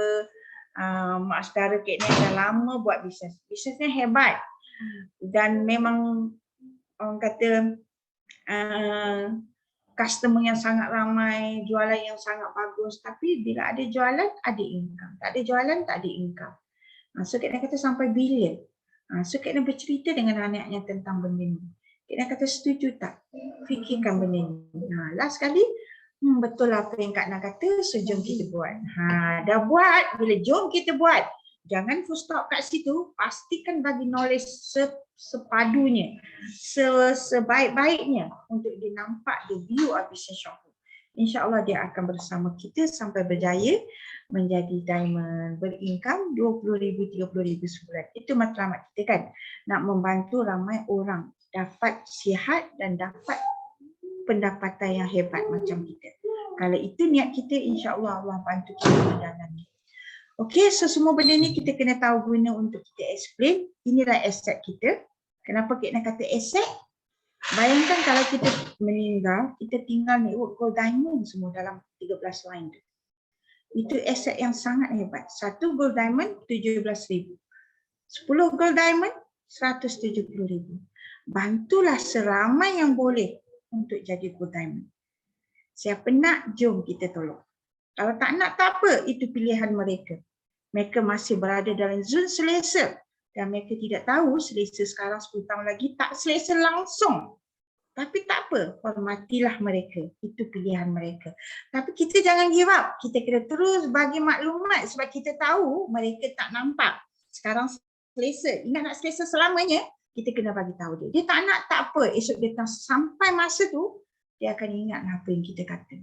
mak saudara Kak Ina yang dah lama buat bisnes. Bisnesnya hebat dan memang orang kata customer yang sangat ramai, jualan yang sangat bagus, tapi bila ada jualan ada income, tak ada jualan tak ada income. So Kak Ina kata sampai bila? So Kak Ina bercerita dengan anaknya tentang benda ni. Kak Ina kata setuju tak? Fikirkan benda ni. Last kali betul apa yang Kak Ina kata, so jom kita buat. Dah buat, bila jom kita buat, Jangan full stop kat situ, pastikan bagi knowledge sepadunya, sebaik-baiknya untuk dia nampak, dia view our business shophood. InsyaAllah dia akan bersama kita sampai berjaya menjadi diamond, berincome 20,000, 30,000 sebulan. Itu matlamat kita kan, nak membantu ramai orang dapat sihat dan dapat pendapatan yang hebat macam kita. Kalau itu niat kita, insyaAllah Allah bantu kita menjalani. Okey, so semua benda ni kita kena tahu guna untuk kita explain. Inilah aset kita. Kenapa kita nak kata aset? Bayangkan kalau kita meninggal, kita tinggal network gold diamond semua dalam 13 line tu. Itu aset yang sangat hebat. 1 gold diamond 17,000. 10 gold diamond 170,000. Bantulah seramai yang boleh untuk jadi gold diamond. Siapa nak, jom kita tolong. Kalau tak nak, tak apa. Itu pilihan mereka. Mereka masih berada dalam zon selesa. Dan mereka tidak tahu selesa sekarang 10 tahun lagi tak selesa langsung. Tapi tak apa, hormatilah mereka. Itu pilihan mereka. Tapi kita jangan give up. Kita kena terus bagi maklumat sebab kita tahu mereka tak nampak. Sekarang selesa. Ingat nak selesa selamanya, kita kena bagi tahu dia. Dia tak nak, tak apa. Esok dia sampai masa tu, dia akan ingat apa yang kita kata.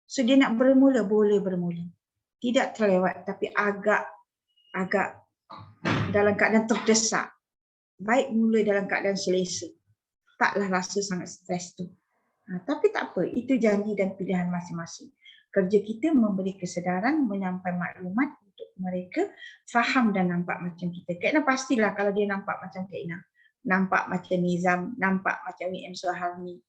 So dia nak bermula, boleh bermula. Tidak terlewat tapi agak dalam keadaan terdesak. Baik mula dalam keadaan selesa. Taklah rasa sangat stres tu. Tapi tak apa, itu janji dan pilihan masing-masing. Kerja kita memberi kesedaran, menyampaikan maklumat untuk mereka faham dan nampak macam kita. Kak Ina pastilah kalau dia nampak macam Kak Ina. Nampak macam Nizam, nampak macam WM Suharni.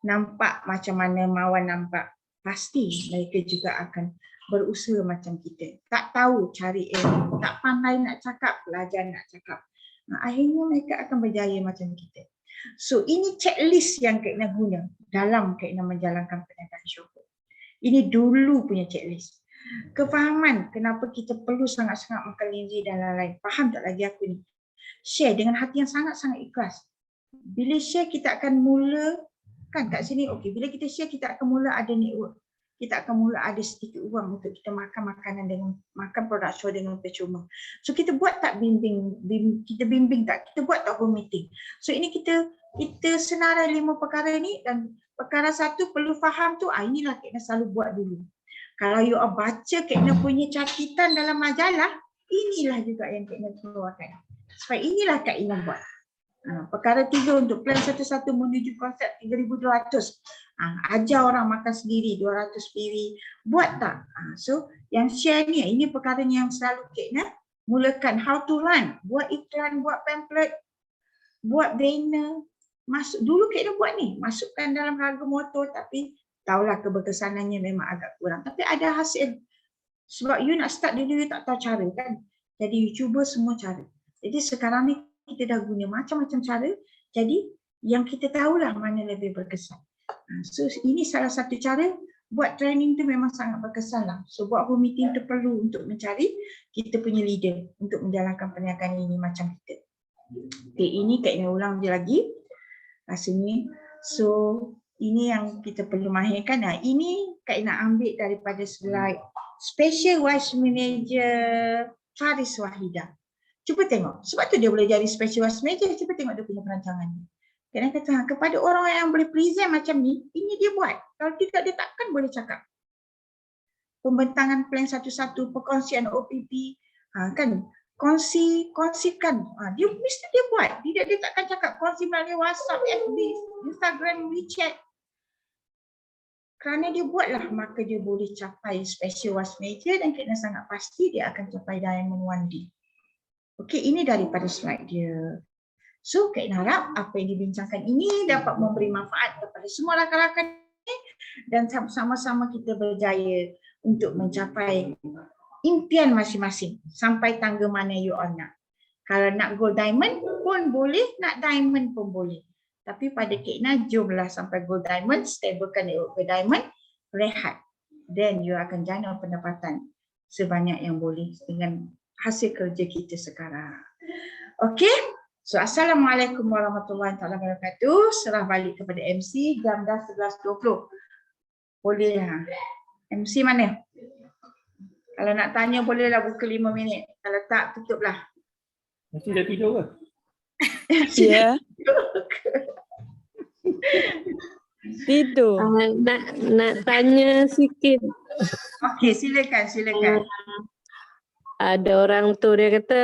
Nampak macam mana Mawan nampak. Pasti mereka juga akan berusaha macam kita. Tak tahu cari ilmu, tak pandai nak cakap, belajar nak cakap. Akhirnya mereka akan berjaya macam kita. So ini checklist yang Kak Ina guna dalam Kak Ina menjalankan perniagaan shophood. Ini dulu punya checklist. Kefahaman kenapa kita perlu sangat-sangat makan linzi dan lain-lain. Faham tak lagi aku ni? Share dengan hati yang sangat-sangat ikhlas. Bila share kita akan mula, kan kat sini okey, bila kita share kita akan mula ada network. Kita akan mula ada sedikit wang untuk kita makan makanan dengan makan produk show dengan percuma. So kita buat tak kita bimbing tak? Kita buat tak home meeting? So ini kita senarai 5 perkara ni dan perkara 1 perlu faham tu, inilah Kak Ina selalu buat dulu. Kalau you baca Kak Ina punya catatan dalam majalah, inilah juga yang Kak Ina keluarkan. Sebab inilah Kak Ina buat. Perkara 3 untuk plan satu-satu menuju konsep 3,200. Ajar orang makan sendiri 200 piring. Buat tak? So yang share ni, ini perkara yang selalu Kak Ina mulakan. How to run. Buat iklan, buat pamphlet, buat banner. Masuk dulu Kak Ina buat ni. Masukkan dalam harga motor tapi tahulah keberkesanannya memang agak kurang. Tapi ada hasil. Sebab you nak start dulu, you tak tahu cara kan. Jadi you cuba semua cara. Jadi sekarang ni kita dah guna macam-macam cara. Jadi yang kita tahulah mana lebih berkesan. So ini salah satu cara buat training tu memang sangat berkesan lah. So buat home meeting tu perlu untuk mencari kita punya leader untuk menjalankan perniagaan ini macam kita. Okay, ini Kak Ina ulang je lagi. Rasanya. So ini yang kita perlu mahirkan. Ini Kak Ina ambil daripada slide Special Wise Manager Faris Wahida. Cuba tengok. Sebab tu dia boleh jadi Special Wise Manager. Cuba tengok dia punya perancangan ni. Kena kata kepada orang yang boleh present macam ni, ini dia buat. Kalau tidak dia takkan boleh cakap. Pembentangan plan satu-satu, perkongsian OPP, kan kongsikan. Dia mesti dia buat. Dia takkan cakap kongsi melalui WhatsApp, FB, Instagram, WeChat. Kerana dia buatlah maka dia boleh capai Special Wise Manager dan kena sangat pasti dia akan capai Diamond 1D. Okey, ini daripada slide dia. So, Kak Ina harap apa yang dibincangkan ini dapat memberi manfaat kepada semua rakan-rakan dan sama-sama kita berjaya untuk mencapai impian masing-masing sampai tangga mana you all nak. Kalau nak gold diamond pun boleh, nak diamond pun boleh. Tapi pada Kak Ina, jomlah sampai gold diamond, stablekan network gold diamond, rehat. Then you akan jana pendapatan sebanyak yang boleh dengan hasil kerja kita sekarang. Okey? So, Assalamualaikum warahmatullahi wabarakatuh. Serah balik kepada MC jam dah 11.20. Boleh ha? MC mana? Kalau nak tanya bolehlah buka 5 minit. Kalau tak, tutuplah. Nanti dah tidur ke? Ya. Tidur. Nak tanya sikit. Okey, silakan. Ada orang tu dia kata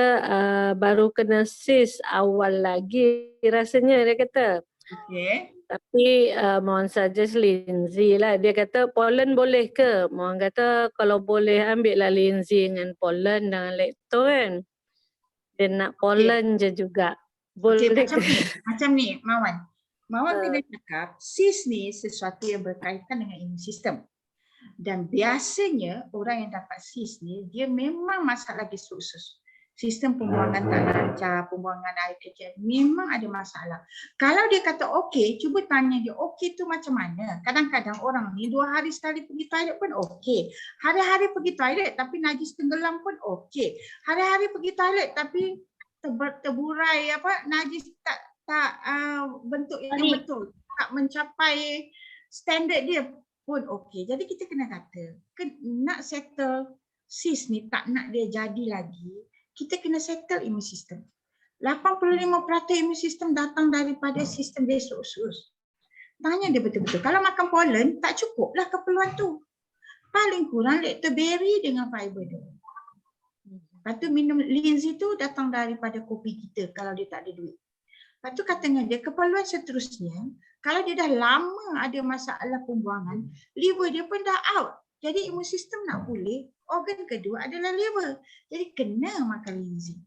baru kena cyst awal lagi rasanya dia kata. Okey. Tapi mohon suggest Lindsay lah. Dia kata pollen boleh ke? Mohon kata kalau boleh ambil lah Lindsay dengan pollen dengan lacto kan. Dia nak pollen je juga. Boleh Okey, ke? macam ni, Mawan. Mawan kena cakap, cyst ni sesuatu yang berkaitan dengan imun sistem. Dan biasanya orang yang dapat cyst ni, dia memang masalah gastrus usus. Sistem pembuangan tak lancar, pembuangan air kecil, memang ada masalah. Kalau dia kata okey, cuba tanya dia okey tu macam mana. Kadang-kadang orang ni 2 hari sekali pergi toilet pun okey. Hari-hari pergi toilet tapi najis tenggelam pun okey. Hari-hari pergi toilet tapi terburai najis tak bentuk yang betul, tak mencapai standard dia pun okey. Jadi kita kena kata, nak settle cyst ni, tak nak dia jadi lagi, kita kena settle imun sistem. 85% imun sistem datang daripada sistem gastrus usus. Tanya dia betul-betul. Kalau makan pollen, tak cukuplah keperluan tu. Paling kurang lactoberry dengan fiber dia. Lepas tu minum Lindsay tu datang daripada kopi kita kalau dia tak ada duit. Lepas tu katanya dia keperluan seterusnya, kalau dia dah lama ada masalah pembuangan, liver dia pun dah out. Jadi imun sistem nak pulih, organ kedua adalah liver. Jadi kena makan Lindsay.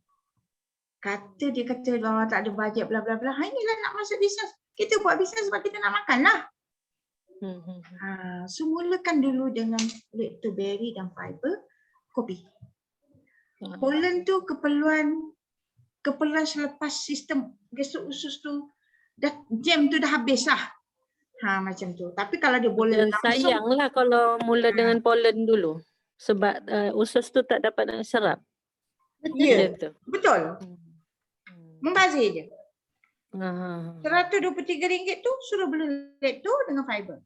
Dia kata tak ada bajet bla bla bla. Inilah nak masuk bisnes. Kita buat bisnes sebab kita nak makan lah. So mulakan dulu dengan lactoberry dan fiber, kopi. Pollen tu keperluan selepas sistem gastrus usus tu jam tu dah habis lah. Macam tu. Tapi kalau dia boleh langsung, sayanglah kalau mula dengan pollen dulu. Sebab usus tu tak dapat nak serap. Ya, betul. Membazir je. RM123 tu suruh beli lacto dengan fiber.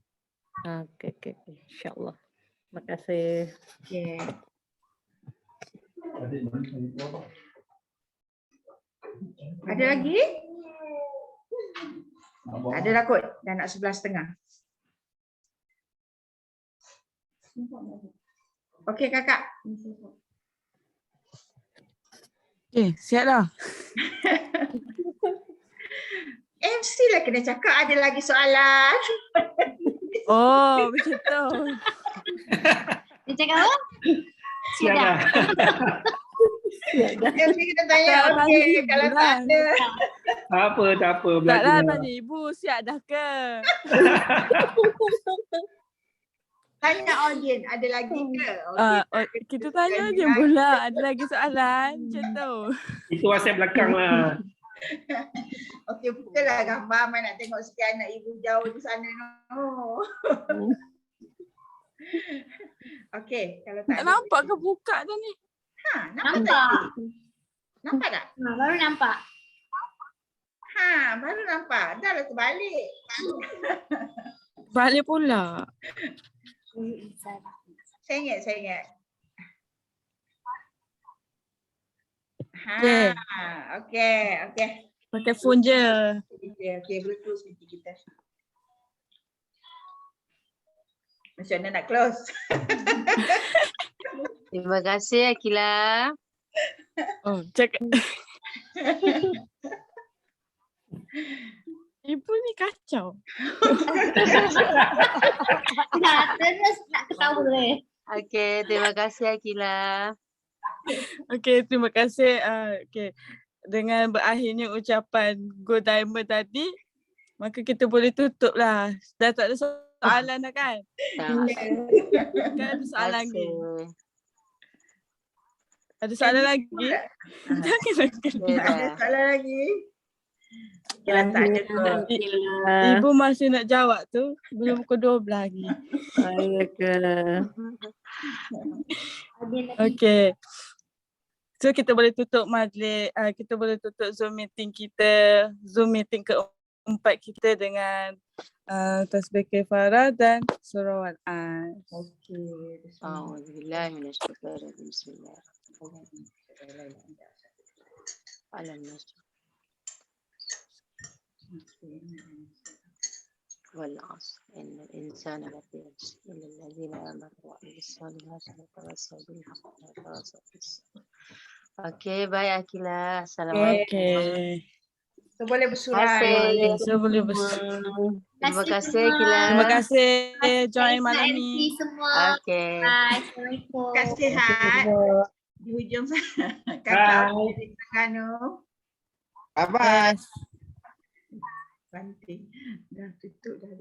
Okey. InsyaAllah. Terima kasih. Okay. Ada lagi? Ada lah kot. Dah nak 11:30. Okey kakak. Okay, siap dah. MC lah kena cakap ada lagi soalan. Oh, macam tu. Dia cakap apa? Siap dah. MC kita tanya okey kalau tak ada. Tak apa. Tak Belajar. lah tanya ibu, siap dah ke? Tanya audience ada lagi ke? Kita tanya je pula, ada lagi soalan macam tu. Itu WhatsApp belakang lah. Okey, bukalah gambar. Mai nak tengok sikit anak ibu jauh di sana. Okey, kalau tak Tak nampak ke buka tu ni? nampak. Nampak tak? Baru nampak. Baru nampak. Dah lah terbalik. Balik pula. Saya ingat. Okey. Pakai phone je. Okey, boleh close meeting kita. Macam mana nak close? Terima kasih Akila. Oh, cakap. Ibu ni kacau. Terus nak ketawa Okey, terima kasih Akila. Okey, terima kasih. Okey. Dengan berakhirnya ucapan Go Diamond tadi, maka kita boleh tutup lah. Dah tak ada soalan dah kan? Kan ada soalan lagi. Ada soalan lagi? Ada soalan lagi? Kalau tak ada kot. Ibu masih nak jawab tu. Belum pukul 12 lagi. Okey. So kita boleh tutup majlis, kita boleh tutup Zoom meeting kita, Zoom meeting keempat kita dengan tasbih kifarah dan surah Al-As. Okey. A'udzubillahi minasyaitonir rajim. Bismillahirrahmanirrahim. Alam nasrah wal 'asr innal insana lafi khusr illa alladhina amanu wa 'amilus solihati wa tawassaw bil haqqi wa tawassaw bis sabr. Okey, baik Akila. Assalamualaikum. Okey. So boleh bersurat. Terima kasih. So boleh Terima kasih Akila. Terima kasih join malam ni. Okey. Terima kasih Hat. Di hujung kakak Bye. dari Terengganu. Bye. Banting. Dah tutup dah.